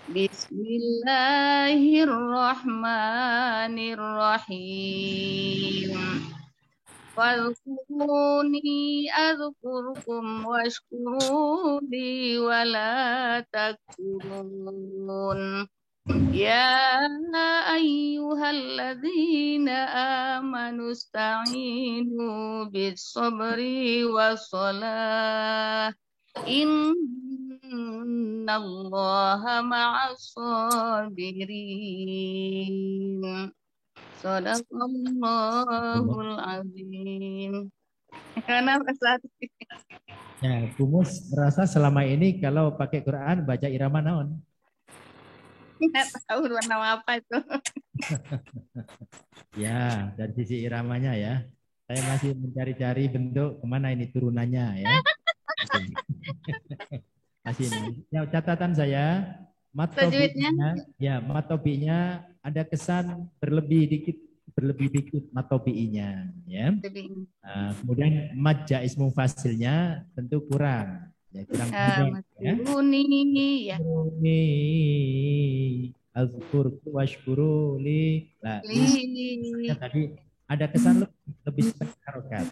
Bismillahirrahmanirrahim. Fadhkuruni adzkurkum washkuruni wala takfurun. Ya ayyuhalladzina amanu ista'inu bis-sabri was-salah. Innallaha ma'as-sabirin. Shadaqallahul azim. Karena Ya, Bumus merasa selama ini kalau pakai Quran baca irama naon? nggak tahu warna apa itu. Ya, dari sisi iramanya ya. Saya masih mencari-cari bentuk kemana ini turunannya ya. Masih ini. Ya, catatan saya, matobinya ada kesan berlebih dikit matobinya ya. Kemudian mad jaiz mufasilnya tentu kurang. Ya, kurang ya. Azkurku washkuru li. Nah, tadi ada kesan lebih seperti harokat.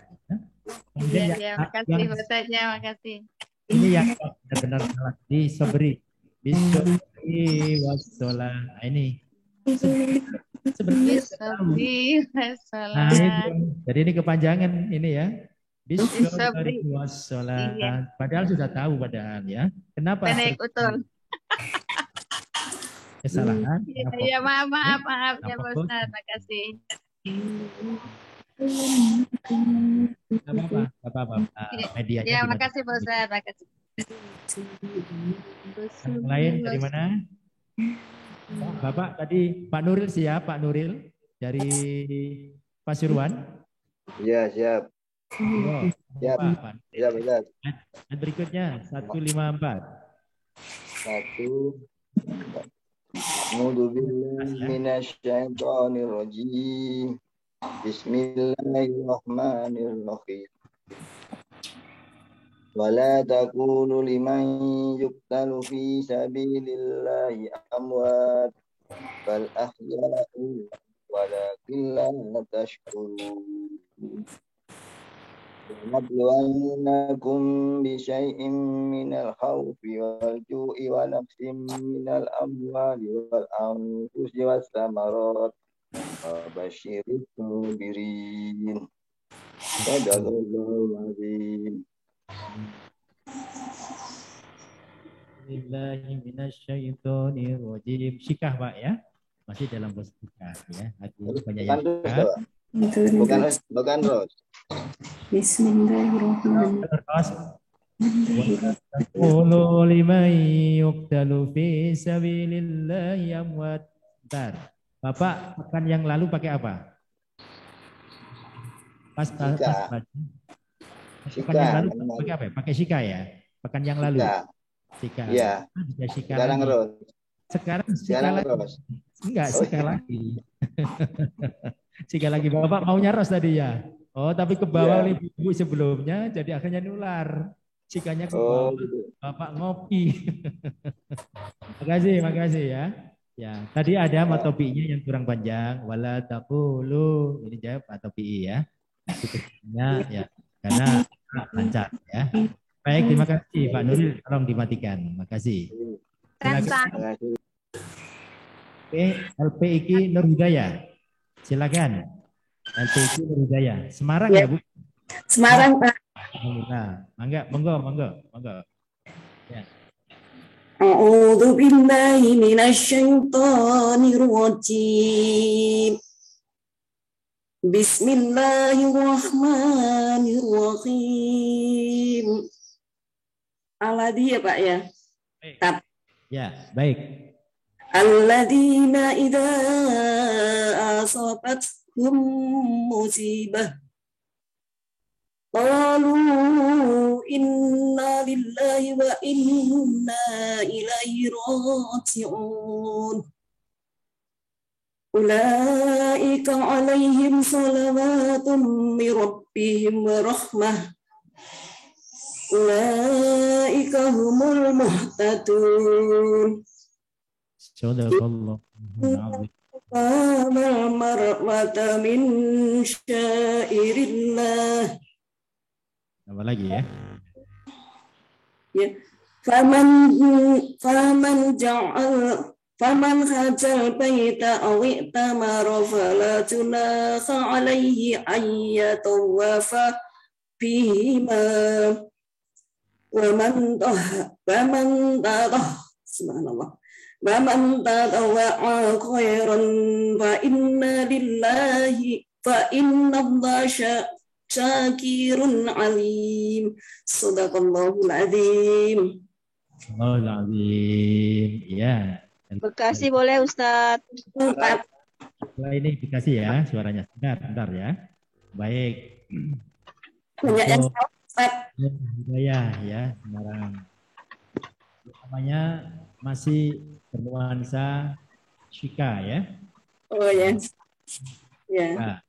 Kemudian makasih. Ini yang benar-benar salah di sabri. Bismillah wassalam. Nah, ini sebenarnya nah, jadi ini kepanjangan ini ya. Bismillah wassalam. Padahal sudah tahu ya. Kenapa? Kesalahan. Ya, maaf ya Pak Ustaz, makasih. Apa-apa. Media. Ya, makasih Pak Ustaz, makasih. Yang lain dari mana? Bapak tadi Pak Nuril siap, Pak Nuril dari Pasuruan. Iya, siap. Oh, siap. Siap. Berikutnya 154. A'udzu billahi minasyaitonir rajim. Bismillahirrahmanirrahim. Wala takunu liman yuqtalu fi sabilillahi amwat bal ahya'u walakin la tashkurun. Nabluwannakum bi syai'in minal khawfi wal ju'i wa nafsin minal amwali wal anfusi was samarat wa basyiris sabirin. Shadaqallahul azim. Bismillahirrahmanirrahim. Syikah Pak ya. Masih dalam posisi syikah ya. Bukan Ros. Bismillahirrahmanirrahim. Liman yuqtalu fi sabilillahi amwat. Bentar. Bapak pekan yang lalu pakai apa? Pas. Pekan yang lalu pakai apa? Pakai syika ya. Pekan yang lalu. Sika. Sika. Iya. Juga Sika Sekarang lagi. Ros. Sekarang Sika Sekarang lagi. Ros. Enggak, Sika lagi. Sika lagi. Bapak maunya Ros tadi ya. Oh, tapi ke bawah oleh ibu sebelumnya, jadi akhirnya nular. Sikanya ke bawah. Gitu. Bapak ngopi. Makasih ya. Ya, tadi ada matopinya yang kurang panjang. Wala taqulu. Ini jawab matopi ya. Ya, karena lancar ya. Baik, terima kasih Pak Nuril. Tolong dimatikan. Makasih. Silakan. Oke, LP Iki Nur Hidayah. Silakan. LP Iki Nur Hidayah. Semarang ya, Bu? Semarang, Pak. Nah, monggo. Ya. A'udzu billahi minasyaitonir rajim. Bismillahirrahmanirrahim. Alladzi ya, Pak ya. Ya, baik. Alladzina idza asabathum musibah qalu inna lillahi wa inna ilaihi raji'un. Ulaika alaihim salawatun min rabbihim wa rahmah. Ulaika humul muhtadun. Sadaqallahu a'adzim. Amal marwata min syairillah. Apa lagi ya? Ya. Faman hajal baita aw i'tamara fala junaha alaihi ayyatawafa bihima wa man subhanallah wa man tadawwa'a khairan fa inna lillahi fa inna allaha syakirun alim. Shadaqallahul azim. Allahul azim. Ya. Bekasi boleh Ustadz. Setelah ini dikasih ya suaranya. Bentar ya. Baik. Banyak yang tahu, Ustaz. Ya, Semarang. Namanya masih bernuansa Shika ya. Oh ya. Ya. Nah,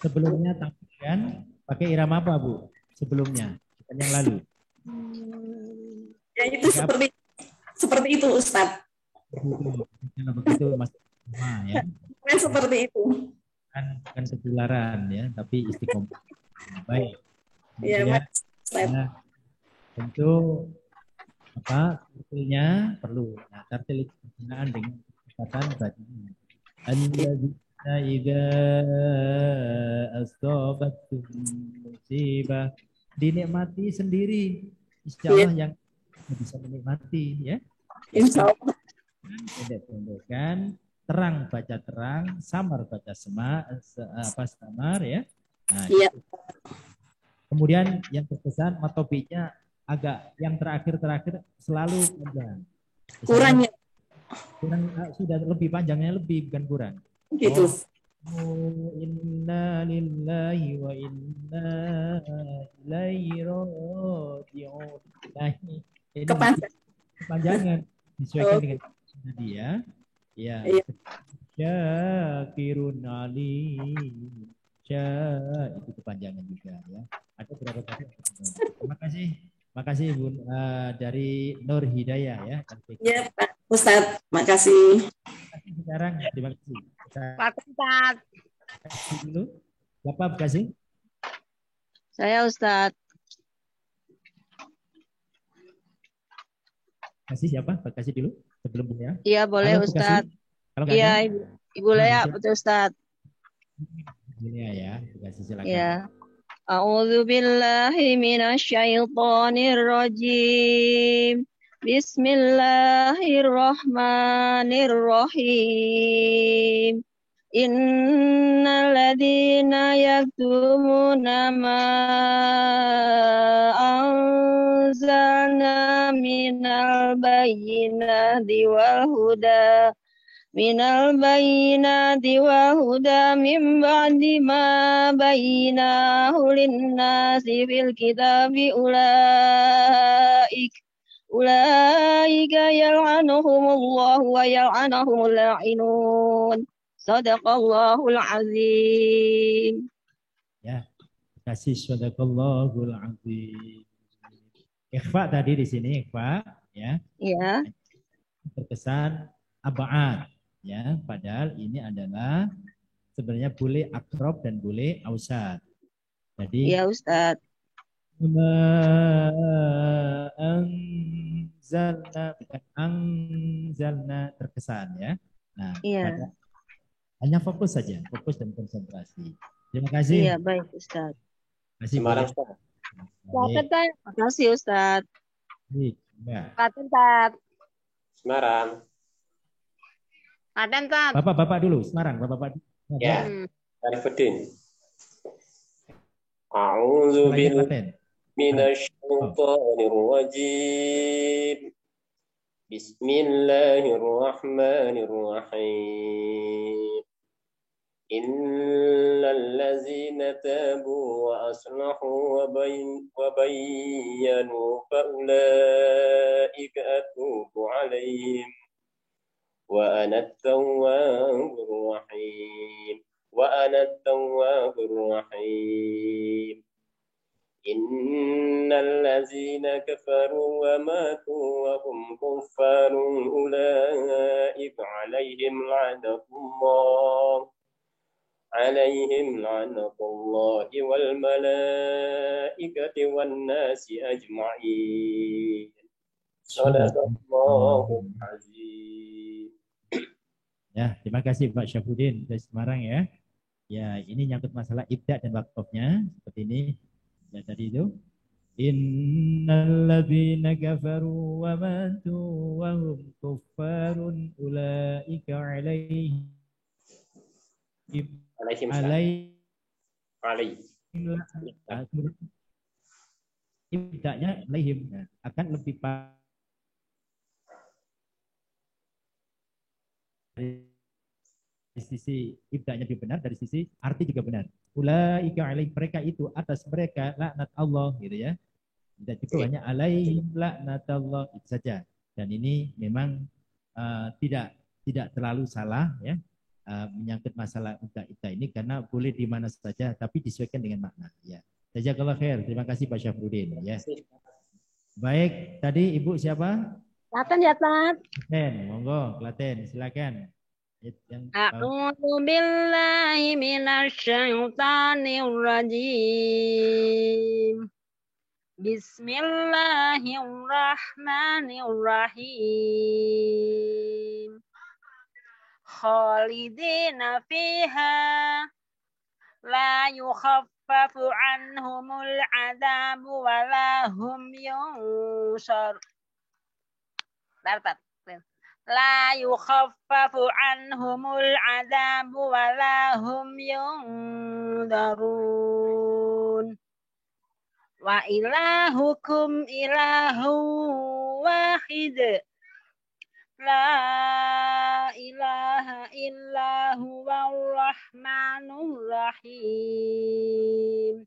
sebelumnya tampilkan pakai irama apa, Bu? Sebelumnya, yang lalu. Ya itu seperti itu, Ustaz. Begitu masih sama ya. Seperti itu. Kan ketularan ya, tapi istiqomah. Baik. Ya, nah, tentu tartilnya perlu. Nah, tartil itu penggunaan dengan kata bacaan. Alladzina idza asabatum musibah, dinikmati sendiri. Insyaallah yang bisa menikmati ya. Insyaallah. Pendek-pendekan, terang baca terang, samar baca samar ya. Nah, iya. Kemudian yang terkesan matopinya agak yang terakhir selalu panjang. Kurangnya. Kurang sudah lebih panjangnya lebih bukan kurang. Gitu. Inna lillahi wa inna ilaihi raji'un. Nah, ini kepanjangan disesuaikan dengan tadi ya. Ya. Syakirun alim. Itu kepanjangan juga ya. Ada berapa kali? Terima kasih Bu dari Nur Hidayah ya. Ya Pak Ustadz, makasih. Sekarang terima kasih. Pak Ustadz. Dulu. Siapa Bekasi? Saya Ustadz. Bekasi siapa? Bekasi dulu sebelum Bu ya. Iya boleh Ustadz. Iya Ibu Lea betul Ustadz. Ini ya, Bekasi silakan. Iya. A'udzu billahi minasyaitonir rajim. Bismillahirrahmanirrahim. Innal ladzina yaktumuna ma anzalna minal bayyinati wal huda minal bayyinati wa huda min ba'di ma bayyinahu lin-nasi fil kitabi ulaika yal'anuhumullahu wa yal'anuhumul la'inun. Sadaqallahul azim. Ya, kasih sadaqallahul azim. Ikhfa tadi di sini ikhfa ya. Ya. Terkesan ab'ad ya, padahal ini adalah sebenarnya boleh akrob dan boleh ausad. Jadi ya Ustaz. Anzalna bukan anzalna terkesan ya. Nah, Iya. hanya fokus saja, fokus dan konsentrasi. Terima kasih. Iya, baik Ustaz. Semarang Ustaz. Terima kasih Ustaz. Ya. Ustaz. Semarang. Ustaz. Bapak-bapak dulu, Semarang, bapak-bapak. Ya, Arifudin. A'udzu billahi minasyaitonir rajim. Bismillahirrahmanirrahim. Innal ladzina tabu wa aslahu wa bayyanu fa ulaika atubu alaihim wa ana at-tawwabur rahim. Innal ladzina kafaru wa matu wa hum kuffarun ulaika alaihim la'natullahi wal malaikati wan nasi ajma'in. Shadaqallahul azim. Ya, terima kasih Pak Syafudin dari Semarang ya. Ya, ini nyangkut masalah ibda dan wakafnya seperti ini. Ya tadi itu. Innal ladzina kafaru wa matu wa hum kuffarun ulaika alaihim ibdanya alaihim akan lebih dari sisi ibdanya lebih benar, dari sisi arti juga benar. Ulaika alaihim, mereka itu atas mereka laknat Allah gitu ya. Tidak cukup hanya alaihim laknatullah itu saja. Dan ini memang tidak terlalu salah ya. Menyangkut masalah ibda ini karena boleh di mana saja tapi disesuaikan dengan makna ya. Jazakallahu khair. Terima kasih Pak Syafruddin ya. Baik, tadi Ibu siapa? Klaten ya, Tat. Klaten, monggo Klaten, silakan. A'udzu billahi minasyaitonir rajim. Bismillahirrahmanirrahim. Khalidina fiha la yukhaffafu anhumul adabu wa la hum yunsar. La yukhaffafu anhumul adabu wa la hum yundarun. Wa ilahukum ilahu wahid. La ilaha illa huwar rahmanur rahim.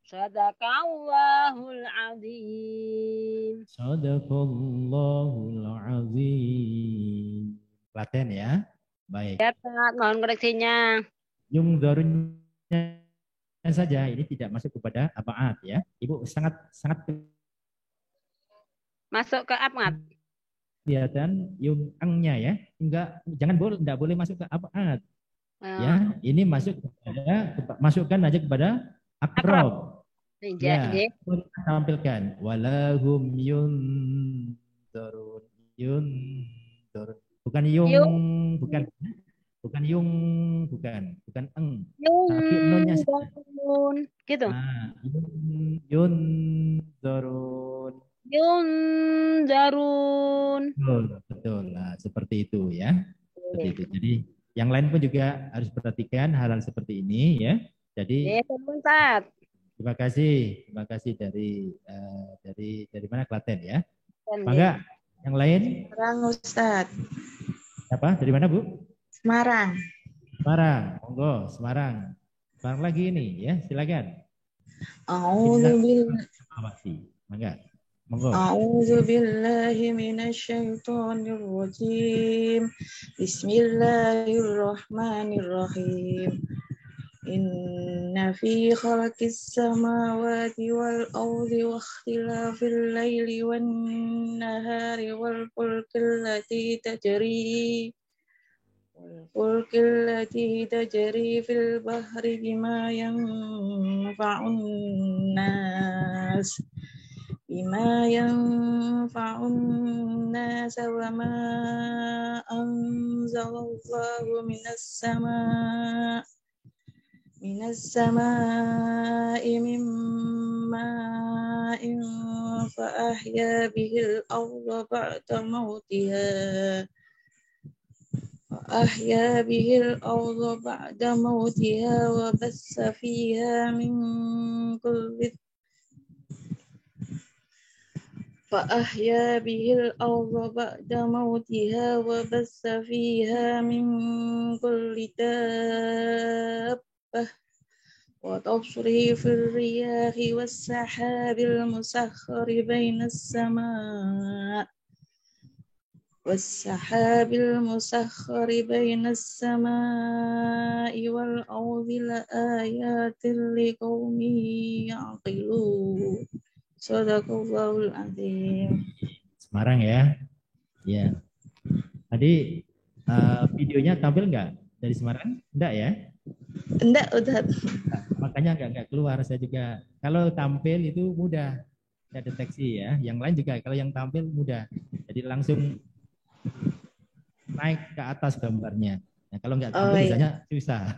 Sadaqallahul azim. Sadaqallahul azim. Klaten ya. Baik. Ya, Tat, mohon koreksinya. Yung darunya saja ini tidak masuk kepada abaat ya. Ibu sangat masuk ke abaat. Kelihatan yung angnya ya. Enggak boleh masuk ke abaat. Ya, ini masukkan aja kepada akrob. Ya, tampilkan walahum yunzarun. Bukan eng. Tapi nunnya gitu. Nah, yunzarun. Betul. Nah, seperti itu ya. Seperti itu. Jadi yang lain pun juga harus perhatikan hal-hal seperti ini ya. Jadi terima kasih dari mana Klaten ya. Mangga yang lain? Semarang Ustaz. Apa? Dari mana Bu? Semarang. Semarang, monggo Semarang. Semarang lagi ini ya, silakan. Mangga. Monggo. A'udzu billahi minasyaitonir rajim. Bismillahirrahmanirrahim. Inna fi khalaqis samawati wal ardi wa ikhtilafil laili wan nahari wal fulkil lati tajri fil bahri bima yanfa'un nas wa ma anzalallahu minas sama'i min ma'in fa ahya bihil arda ba'da mautiha wa bassa fiha min kulli dabbah wa tasrifir riyahi was sahabil musakhkhari bainas sama'i wal ardi la ayatin liqaumin ya'qilun. Shadaqallahul azim. Semarang ya. Ya. Tadi videonya tampil nggak dari Semarang? Enggak ya? Enggak, udah. Makanya nggak keluar. Saya juga kalau tampil itu mudah, tidak deteksi ya. Yang lain juga kalau yang tampil mudah. Jadi langsung naik ke atas gambarnya. Nah, kalau nggak tampil biasanya susah.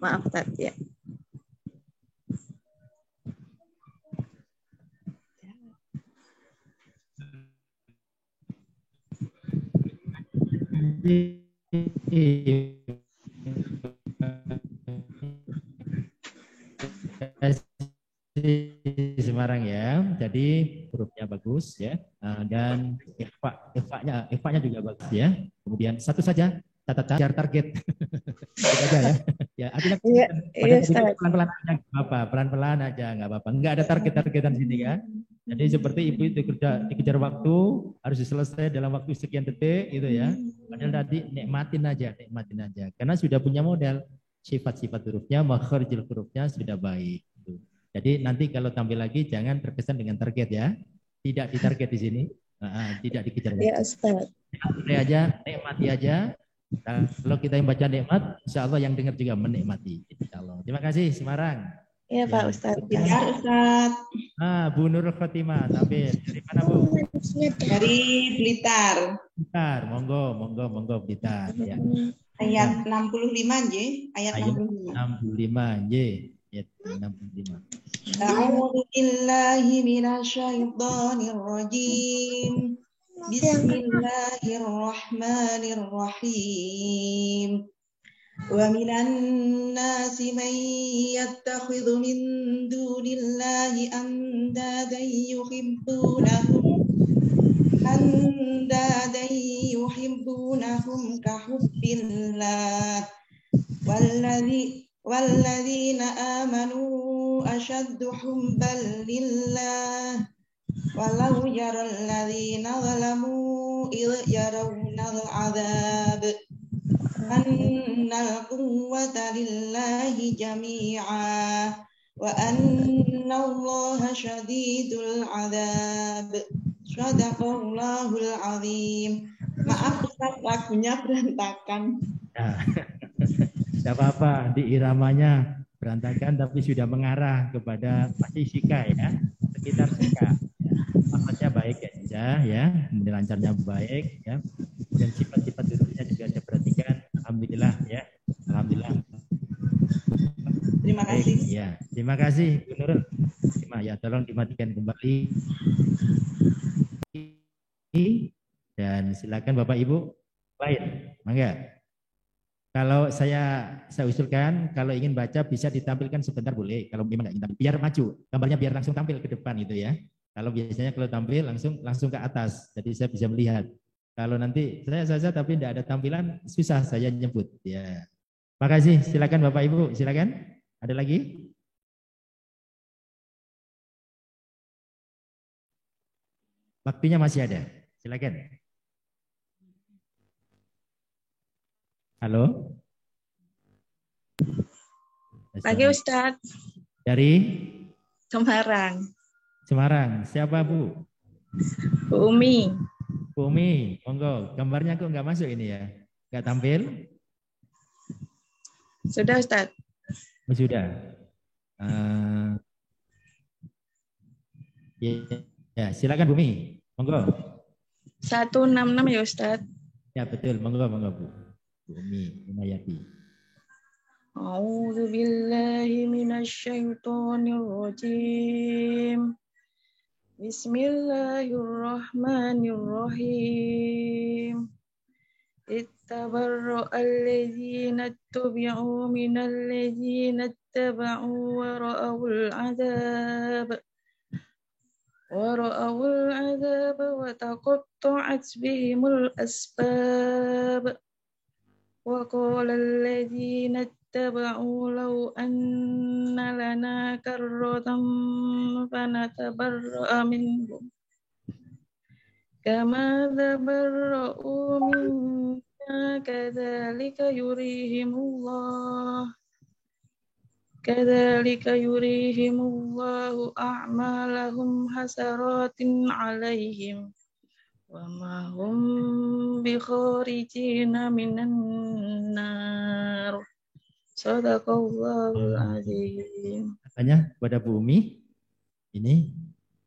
Maaf tadi ya. Semarang ya, jadi hurufnya bagus ya, dan ikhfa-nya juga bagus ya. Kemudian satu saja catatan target aja ya. Ya artinya pelan-pelan aja nggak apa-apa, pelan-pelan aja nggak apa-apa. Nggak ada target-targetan sini kan. Jadi seperti ibu itu dikejar waktu harus selesai dalam waktu sekian detik gitu ya. Padahal tadi nikmatin aja. Karena sudah punya modal sifat-sifat hurufnya, makharijul hurufnya sudah baik. Gitu. Jadi nanti kalau tampil lagi jangan terkesan dengan target ya. Tidak ditarget di sini, tidak dikejar waktu. Ya Ustaz. Nikmati aja. Kalau kita yang baca nikmat, insya Allah yang dengar juga menikmati. Insya Allah. Terima kasih Semarang. Ya Pak Ustaz. Ya Ustaz. Bu Nurul Khotimah, tampil. Dari mana Bu? Dari Blitar. Blitar, monggo Blitar. Ya. Ayat 65 J. Ayat 65. 65 J. Ayat 65. A'udzu billahi minasyaitonir rajim. Bismillahirrahmanirrahim. Wa minan nasi man yattakhidhu min dunillahi andadan yuhibbunahum ka hubbillah walladzina amanu ashaddu hubban lillah walau yaral ladzina zalamu idh yarawnal adzab annal quwwata lillahi jami'a wa annallaha syadidul adzab. Shadaqallahul azim. Maaf Ustaz, lagunya berantakan. Tidak apa-apa, di iramanya berantakan tapi sudah mengarah kepada pasti Shika ya, sekitar Shika. Maksudnya baik ya, kemudian lancarnya baik ya. Kemudian sifat-sifat hurufnya juga saya perhatikan. Alhamdulillah ya. Alhamdulillah. Terima kasih. Baik, ya. Terima kasih Bu Nurul. Ya, tolong dimatikan kembali. Dan silakan Bapak Ibu lain. Mangga. Kalau saya usulkan kalau ingin baca bisa ditampilkan sebentar boleh. Kalau memang nggak ingin tampil, biar maju. Gambarnya biar langsung tampil ke depan itu ya. Kalau biasanya kalau tampil langsung ke atas. Jadi saya bisa melihat. Kalau nanti saya saja tapi tidak ada tampilan, susah saya nyebut. Ya. Makasih. Silakan Bapak Ibu. Silakan. Ada lagi? Waktunya masih ada. Silakan. Halo. Pagi Ustadz. Dari Semarang. Semarang. Siapa Bu? Bu Umi. Bu Umi, monggo. Gambarnya kok nggak masuk ini ya? Nggak tampil? Sudah Ustadz. Oh, sudah. Ya, silakan Bu Umi. Monggo. 166 ya Ustadz. Ya betul, monggo Bu. Bu Umi Umayati. A'udzu billahi minasyaitonir rajim. Bismillahirrahmanirrahim. Ittabarra alladzina tubi'u minal ladzina ittaba'u wa ra'awul 'adzab. ورأوا العذاب وتقطعت بهم الأسباب وقال الذين اتبعوا لو أن لنا كرة فنتبرأ منهم كما تبرؤوا منا كذلك يريهم الله أعمالهم حسرات عليهم وما هم بخارجين من النار. Sadaqallahul azim. Katanya kepada Bu Umi ini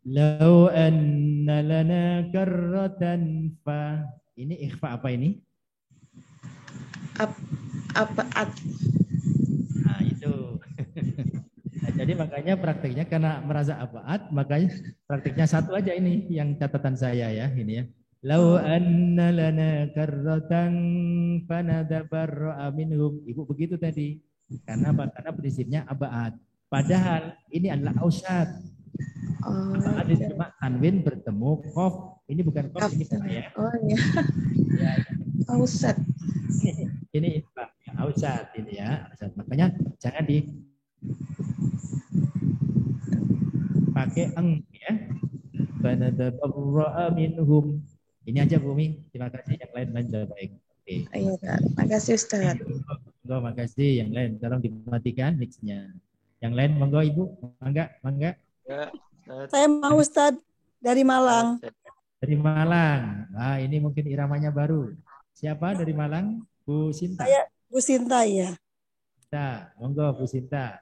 lau anna lana karratan fa, ini ikhfa apa ini? Apaat. Nah itu. Nah, jadi makanya prakteknya karena merasa apaat, makanya prakteknya satu aja ini yang catatan saya ya ini ya. Lau anna lana karratan fanadabarra minhum. Ibu begitu tadi. Karena apa? Karena prinsipnya abaat. Padahal ini adalah ausat. Abaat itu cuma tanwin bertemu kof. Ini bukan kof, ini kaf ya. Oh iya. Ya. Ausat. Ini Pak, ya, ausat ini ya. Ausat. Makanya jangan pakai eng ya. Fanadabarra minhum. Ini aja Bu Umi. Terima kasih. Yang lain sudah baik. Oke. Iya, makasih Ustaz. Monggo, makasih. Yang lain tolong dimatikan mix-nya. Yang lain monggo Ibu. Mangga. Ya, saya mau Ustaz dari Malang. Dari Malang. Nah, ini mungkin iramanya baru. Siapa dari Malang? Bu Sinta. Saya Bu Sinta ya. Sinta, monggo Bu Sinta.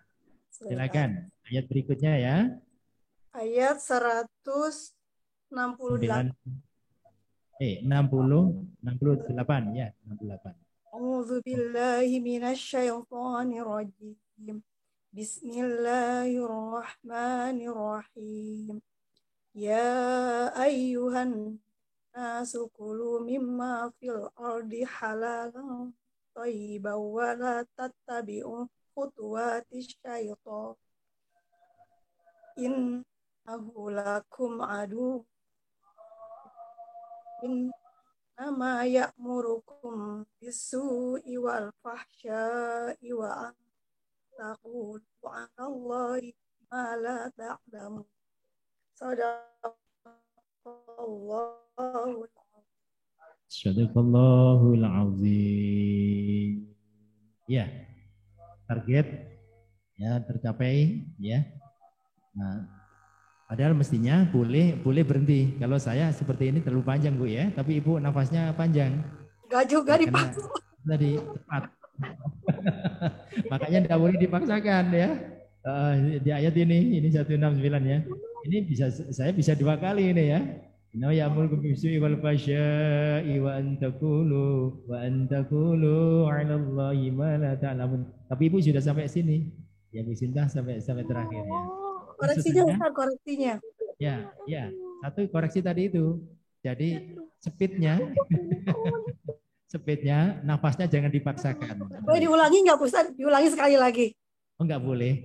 Silakan. Ayat berikutnya ya. Ayat 168. 68 ya, 68. A'udzu billahi minasyaitonir rajim. Bismillahirrahmanirrahim. Ya ayyuhan nasu kulu mimma fil ardi halalan thayyiban wa la tattabi'u khutuwatis syaitan. Innahu lakum adu. Innama ya'murukum bisu'i wal fahsya'i wa an taqulu 'alallahi ma la ta'lamun. Sadaqallahul azim. Ya. Target ya tercapai ya. Nah, padahal mestinya boleh berhenti. Kalau saya seperti ini terlalu panjang Bu ya, tapi Ibu nafasnya panjang. Enggak juga dipaksa. Tadi cepat. Makanya tidak boleh dipaksakan ya. Di ayat ini 169 ya. Ini saya bisa 2 kali ini ya. Inna ya'muru bis-su'i wal fahsya'i wa an taqulu 'ala Allahi ma la ta'lamun. Tapi Ibu sudah sampai sini. Ya Bu Sinta sampai terakhir ya. Koreksinya Ustaz, koreksinya. Ya. Satu koreksi tadi itu. Jadi speednya, nafasnya jangan dipaksakan. Boleh diulangi nggak Ustaz? Diulangi sekali lagi. Oh nggak boleh.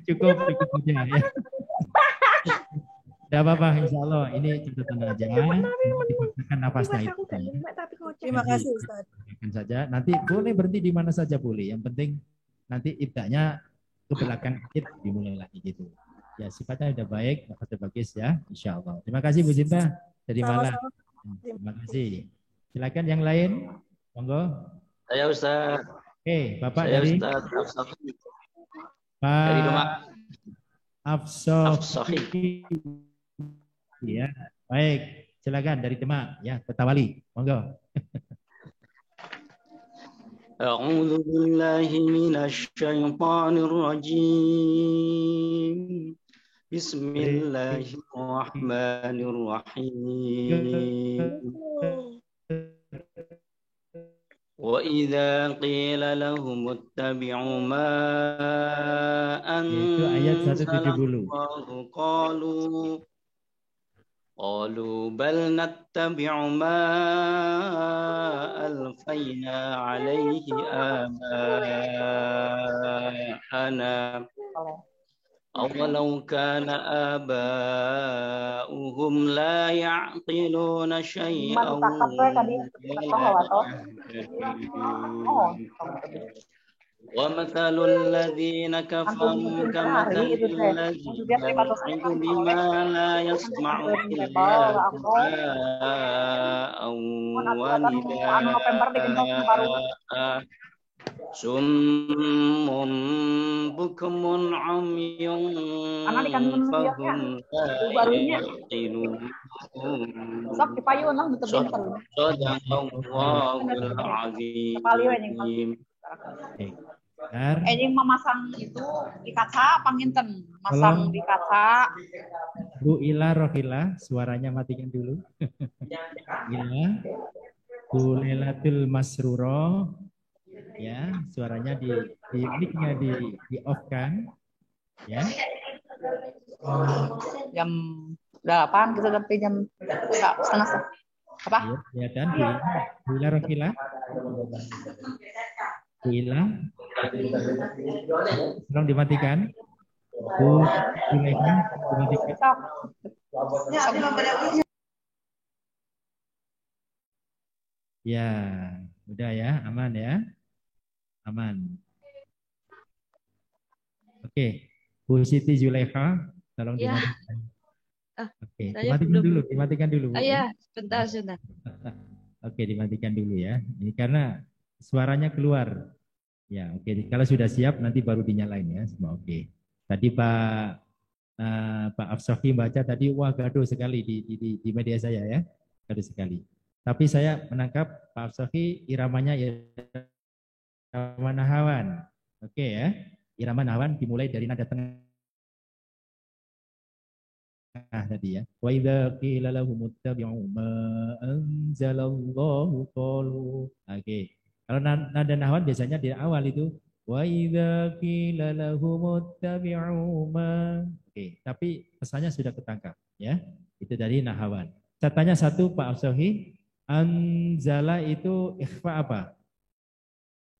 cukup aja ya. Tidak apa-apa, insya Allah. Ini catatan aja. Dipaksakan nafasnya itu. Terima kasih Ustaz. Silakan saja. Nanti boleh berhenti di mana saja boleh. Yang penting nanti ibdanya ke belakang dikit dimulai lagi gitu. Ya sifatnya udah baik, nafasnya bagus ya, insya Allah. Terima kasih Bu Sinta dari Malang. Terima kasih. Silakan yang lain, monggo. Saya Ustaz. Oke, Bapak Saya dari Ustaz Afsafi. Pak Dari Demak. Afsafi. Ya, baik. Silakan dari Demak ya, Kota Wali. Monggo. أعوذ بالله من الشيطان الرجيم بسم الله الرحمن الرحيم وإذا قيل لهم اتبعوا ما أنزل الله قالوا بل نتبع ما ألفينا عليه آباءنا أولو كان آباؤهم لا يعقلون شيئا ومثل الذين كفروا كمثل الذي يدعو بما لا يسمع إلا دعاء ونداء صم بكم عمي فهم لا يعقلون صدق الله العظيم. Yang memasang itu di kaca panginten, masang di kaca. Bu Ila Rohila, suaranya matikan dulu. Ila, Bu Lelatul Masruro, ya, suaranya di mic-nya di off kan, ya. Jam 8 kita sampai jam setengah apa? Ya, dan Bu Ila Rohila. Bu Ila, tolong dimatikan. Bu Ila, dimatikan. Ya, udah ya, aman ya, aman. Oke, Bu Siti Zulaikha, tolong dimatikan. Oke, dimatikan dulu. Ya, sebentar. Oke, dimatikan dulu ya. Ini karena suaranya keluar. Ya, oke. Kalau sudah siap nanti baru dinyalain ya. Semua oke. Tadi Pak Afsafi baca tadi, wah gaduh sekali di media saya ya. Gaduh sekali. Tapi saya menangkap Pak Afsafi iramanya irama nahawan. Oke ya. Irama nahawan dimulai dari nada tengah tadi ya. Wa idza qila lahum ittabi'u ma anzalallahu qalu. Oke. Kalau nada nahwan biasanya di awal itu wa idza qila lahum ittabi'u ma. Oke, tapi pesannya sudah ketangkap ya. Itu dari nahwan. Saya tanya satu Pak Afsafi, anzala itu ikhfa apa?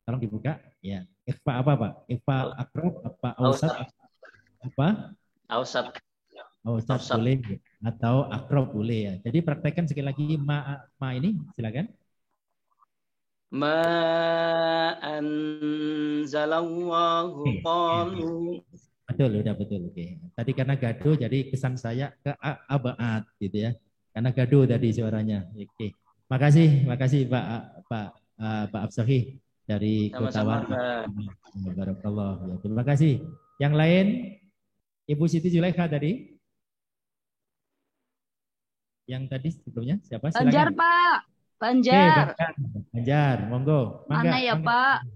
Tolong dibuka ya. Ikhfa apa Pak? Ikhfa akrab apa ausat? Apa? Ausat. Ausat boleh atau akrab boleh ya. Jadi praktekkan sekali lagi ma ini silakan. Ma anzalallahu qalu. Betul, udah betul. Oke. Tadi karena gaduh jadi kesan saya ke abaat gitu ya. Karena gaduh tadi suaranya. Oke. Makasih Pak Afsafi dari Kota Wali. Barakallah. Ya, terima kasih. Yang lain Ibu Siti Zulaikha tadi. Yang tadi sebelumnya siapa? Silakan. Banjar, Pak. Banjar. Banjar, monggo. Mana ya, Pak?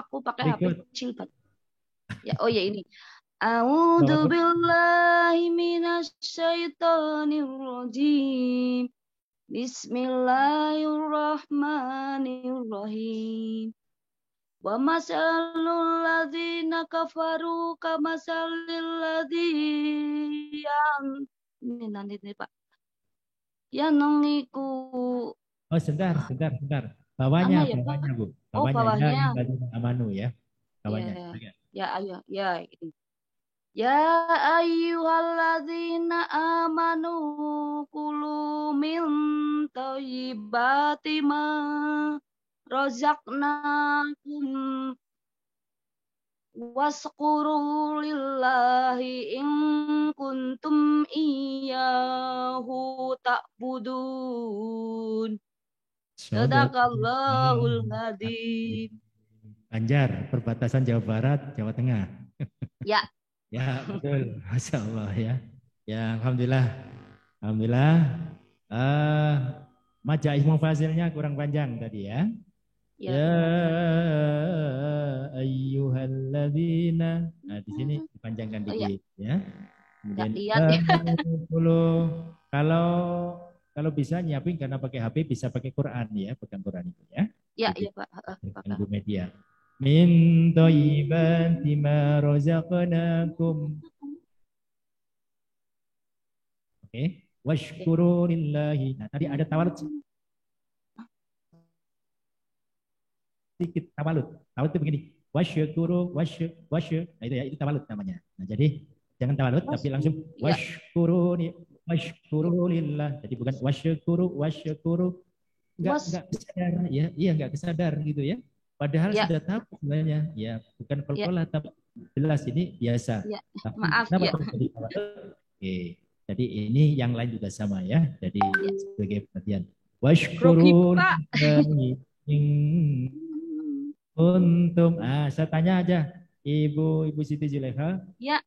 Aku pakai HP kecil, Pak. Ya, oh ya ini. A'udzu billahi minasyaitonir rajim. Bismillahirrahmanirrahim. Wa masalul ladzina kafaru kamasalil ladzina ini nanti Pak. Ya nongiku. Oh, sebentar. Bawahnya, ya, Bu. Bawahnya. Amanu ya. Bawahnya. Ya, ayo. Ya, ini. Ya ayyuhalladzina amanu kulu min thayyibati ma razaqnakum waskuru lillahi in kuntum iyyahu ta'budun. Sadaqallahul adzim. Banjar, perbatasan Jawa Barat, Jawa Tengah. Ya. Ya, betul. Masya Allah ya. Ya, alhamdulillah. Alhamdulillah. Majaih mufasilnya kurang panjang tadi ya. Ya ayyuhalladzina. Nah, di sini dipanjangkan dikit ya. Kemudian kalau bisa nyiapin karena pakai HP bisa pakai Quran ya, pegang Quran itu ya. Ya, iya Pak. Ibu media. Min thayyibati ma razaqnakum. Oke, washkuru lillahi. Nah, tadi ada tawalut. Sedikit tawalut. Tawalut itu begini. Wasyukuru, wasyu. Nah, itu ya, itu tawalut namanya. Nah, jadi jangan tawalut tapi langsung washkuru lillah. Jadi bukan wasyukuru. Enggak kesadar ya. Iya, enggak kesadar gitu ya. Padahal sudah tahu sebenarnya, ya bukan kol-kolah, tapi jelas ini biasa. Ya. Tapi Maaf ya. Oke, jadi ini yang lain juga sama ya. Jadi sebagai perhatian. Washkuru untum. Saya tanya aja, Ibu Siti Zulekha. Ya.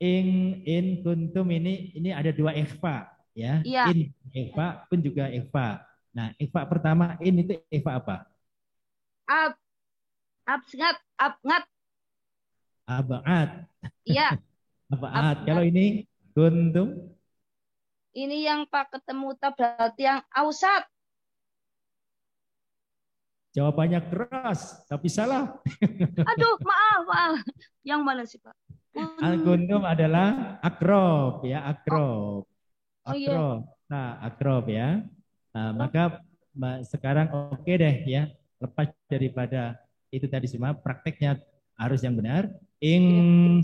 In kuntum ini ada dua ikhfa ya. Ya. In ikhfa pun juga ikhfa. Nah, ikhfa pertama in itu ikhfa apa? Abngat. Abad. Iya. Abad. Kalau ini kuntum? Ini yang pak ketemu ta berarti yang ausat. Jawabannya keras, tapi salah. Aduh, maaf. Yang mana sih Pak? Al-kuntum adalah akrob ya, akrob. Oh iya. Nah, akrob ya. Nah, maka sekarang oke deh ya. Lepas daripada itu tadi semua, prakteknya harus yang benar.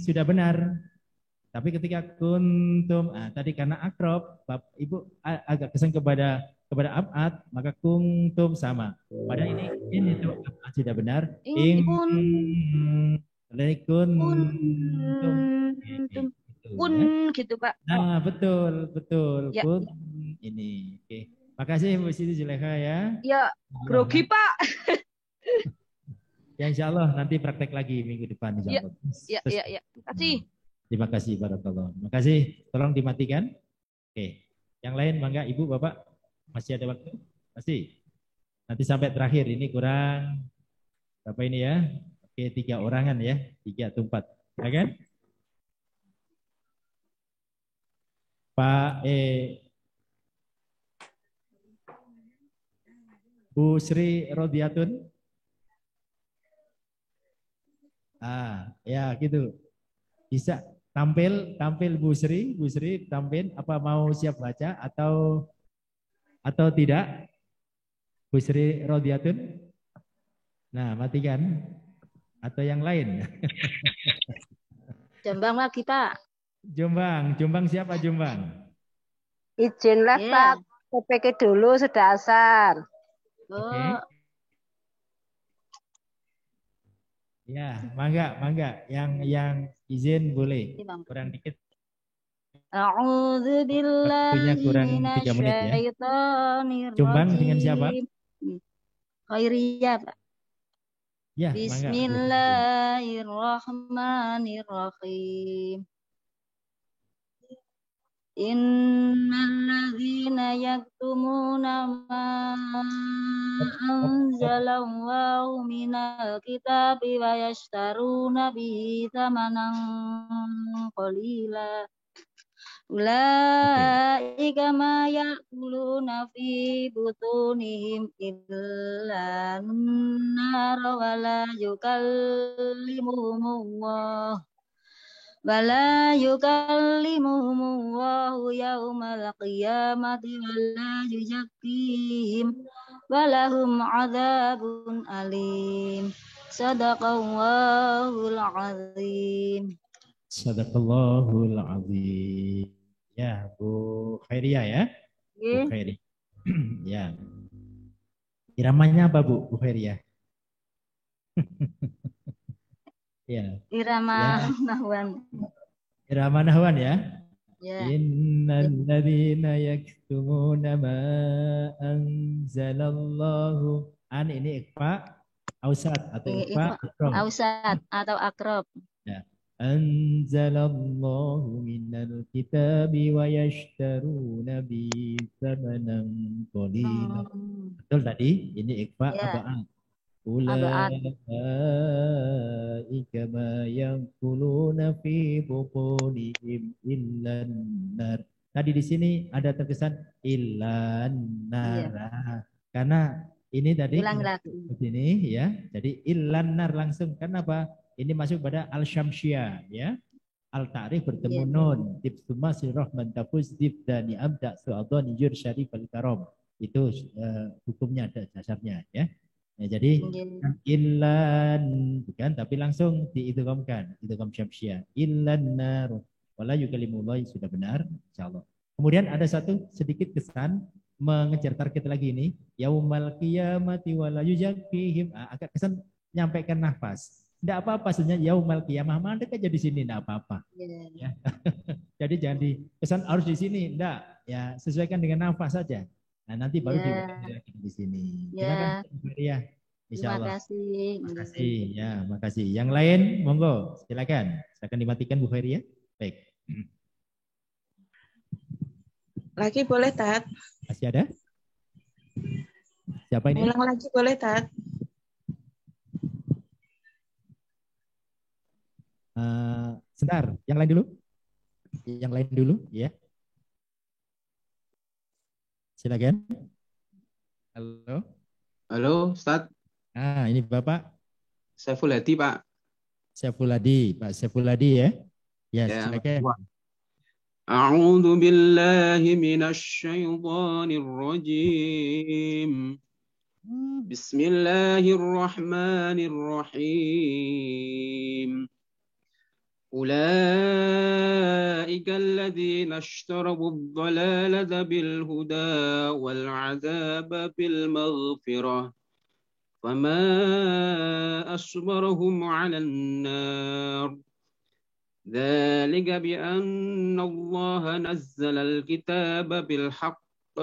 Sudah benar. Tapi ketika kuntum, tadi karena akrob, Ibu agak kesan kepada abad, maka kuntum sama. Padahal ini itu abad sudah benar. Kun gitu Pak. Nah, betul. Ya. Kun ini. Oke. Makasih Bu Siti Zulekha ya. Ya, grogi Pak. Ya insya Allah nanti praktek lagi minggu depan insya Allah. Ya. Terima kasih barakallah. Terima kasih. Tolong dimatikan. Oke. Yang lain mangga Ibu Bapak masih ada waktu? Masih. Nanti sampai terakhir ini kurang berapa ini ya? Oke, 3 orangan ya. 3 atau 4. Ya kan? Pak Bu Sri Rodiatun. Ya gitu. Bisa tampil Bu Sri tampil apa mau siap baca atau tidak? Bu Sri Rodiatun. Nah, matikan atau yang lain. Jombang lagi, Pak. Jombang siapa Jombang? Izinlah Pak, PPK dulu sudah asar. Oke. Ya, mangga. Yang izin boleh. Kurang dikit. Waktunya kurang 3 menit ya. Jombang dengan siapa? Khairiyah, Pak. Ya, Bismillahirrahmanirrahim. Innalladzina yaktumuna ma anzalallahu minal kitabi wa yashtaruna bihi thamanan qalila ulaika ma ya'kuluna fi butunihim illa an-nar wa la yukallimuhumullah wala yukallimuhumullahu yaumal qiyamati wala yuzakkihim walahum adzabun alim. Sadaqallahul azim. Sadaqallahul azim. Ya, Bu Khairia ya. Bu Khairia. Ya. Iramanya apa Bu Khairia? Ya. Irama nahwan. Irama nahwan ya. Ya. Innal ladzina yaktumuna ma anzalallahu an ini ikhfa ausat atau ikhfa akrob. Ausat atau akrob. Ya. Anzalallahu minal kitabi wa yashtaruna bi thamanan qalila. Betul tadi? Ini ikhfa aba'an. Ulaika ma yanquluna fi buqunihim illan nar. Tadi di sini ada terkesan illan nar. Karena ini tadi di sini ya. Jadi illan nar langsung. Kenapa? Ini masuk pada al-syamsiyah ya. Al-ta'rif bertemu nun. Dibsuma sirah mantafuz dibdani abda su'adhan yur syarif al-karam. Itu hukumnya ada dasarnya ya. Ya, jadi illan bukan tapi langsung diidghamkan idgham syamsiyah illan nar wala yukallimullah sudah benar insyaallah. Kemudian ada satu sedikit kesan mengejar target lagi ini yaumal qiyamati wala yuzakkihim agak kesan nyampaikan nafas. Enggak apa-apa sebenarnya yaumal qiyamah mandek aja di sini enggak apa-apa. Ya. Jadi jangan di kesan harus di sini enggak ya sesuaikan dengan nafas saja. Nah, nanti baru di sini. Silakan ya. Insyaallah. Terima kasih. Ya, makasih. Yang lain monggo, silakan. Silakan dimatikan Bu Khairia. Baik. Lagi boleh, Tat? Masih ada? Siapa ini? Ulang lagi boleh, Tat? Sebentar, yang lain dulu. Yang lain dulu, ya. Silakan. Halo. Halo, Ustaz. Ini Bapak. Saiful Hadi, Pak. Saiful Hadi, Pak Saiful Hadi ya. Ya, silakan. A'udzu billahi minasy syaithanir rajim. Bismillahirrahmanirrahim. أولئك الذين اشتروا الضلالة بالهدى والعذاب بالمغفرة فما أصبرهم على النار ذلك بأن الله نزل الكتاب بالحق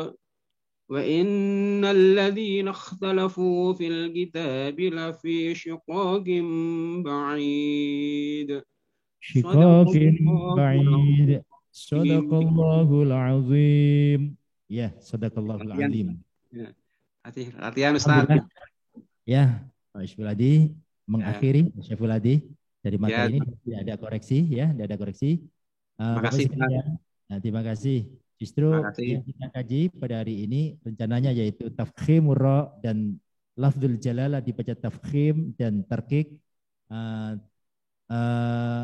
وإن الذين اختلفوا في الكتاب لفي شقاق بعيد Syikakin ba'id. Sadaqallahul azim. Ya, sadaqallahul azim. Latihan Ustaz. Ya, Pak Syaful Hadi mengakhiri Syaful Hadi dari materi ini tidak ada koreksi ya, tidak ada koreksi. Makasih. Terima kasih. Justru yang kita kaji pada hari ini rencananya yaitu tafkhimur ra dan lafzul jalalah dibaca tafkhim dan tarkik.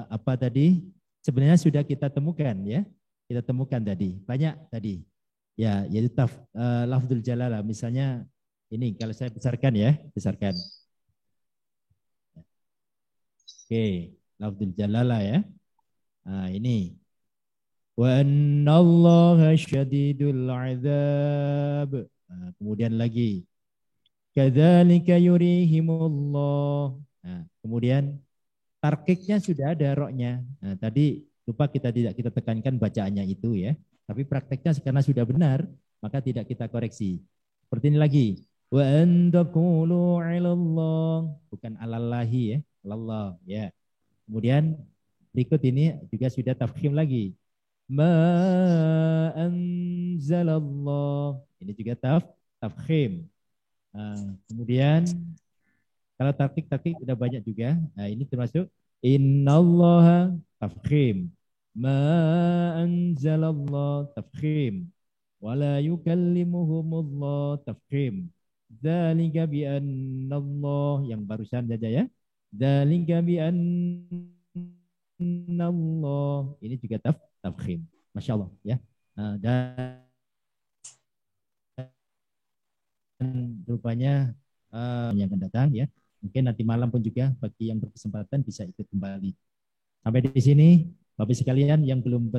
Apa tadi sebenarnya sudah kita temukan ya, kita temukan tadi banyak tadi ya, yaitu lafzul jalalah misalnya ini kalau saya besarkan ya, besarkan. Oke, lafzul jalalah ya. Ini wa annallaha syadidul azab. Kemudian lagi kadzalika yurihimullah. Kemudian tarkiknya sudah ada roknya. Nah, tadi lupa kita tidak kita tekankan bacaannya itu ya. Tapi prakteknya karena sudah benar, maka tidak kita koreksi. Seperti ini lagi. Wa andaqulu 'alallah, bukan 'alallahi ya, 'alallah ya. Kemudian berikut ini juga sudah tafkhim lagi. Ma anzalallah. Ini juga tafkhim. Kemudian kalau taktik udah banyak juga. Nah, ini termasuk innallaha tafkhim. Ma anzalallah tafkhim. Wala yukallimuhumullah tafkhim. Dzalika bi annallah yang barusan saja ya. Dzalika bi annallah. Ini juga tafkhim. Masya Allah ya. Dan rupanya yang akan datang ya. Mungkin nanti malam pun juga bagi yang berkesempatan bisa ikut kembali. Sampai di sini, Bapak sekalian yang belum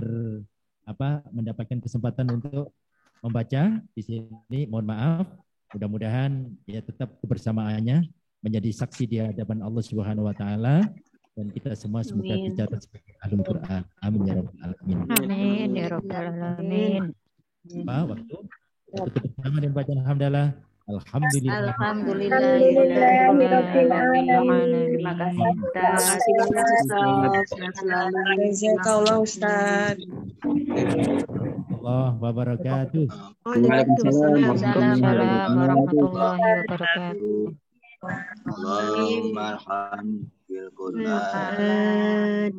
mendapatkan kesempatan untuk membaca di sini, mohon maaf. Mudah-mudahan ya tetap kebersamaannya menjadi saksi di hadapan Allah Subhanahu wa taala dan kita semua semoga dicatat sebagai ahli Quran. Amin ya rabbal alamin. Amin ya rabbal alamin. Waktu tutup bersama dan bacaan alhamdulillah. Alhamdulillah. Terima kasih Ustaz. Allah wabarakatuh. Waalaikumsalam warahmatullahi wabarakatuh. Allahumma arham bil Qur'an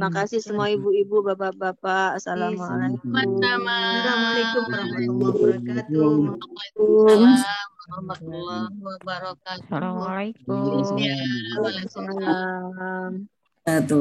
Terima kasih semua ibu-ibu, bapak-bapak. Assalamualaikum. Assalamualaikum warahmatullahi wabarakatuh. Warahmatullahi wabarakatuh. Assalamualaikum. Waalaikumsalam. Satu.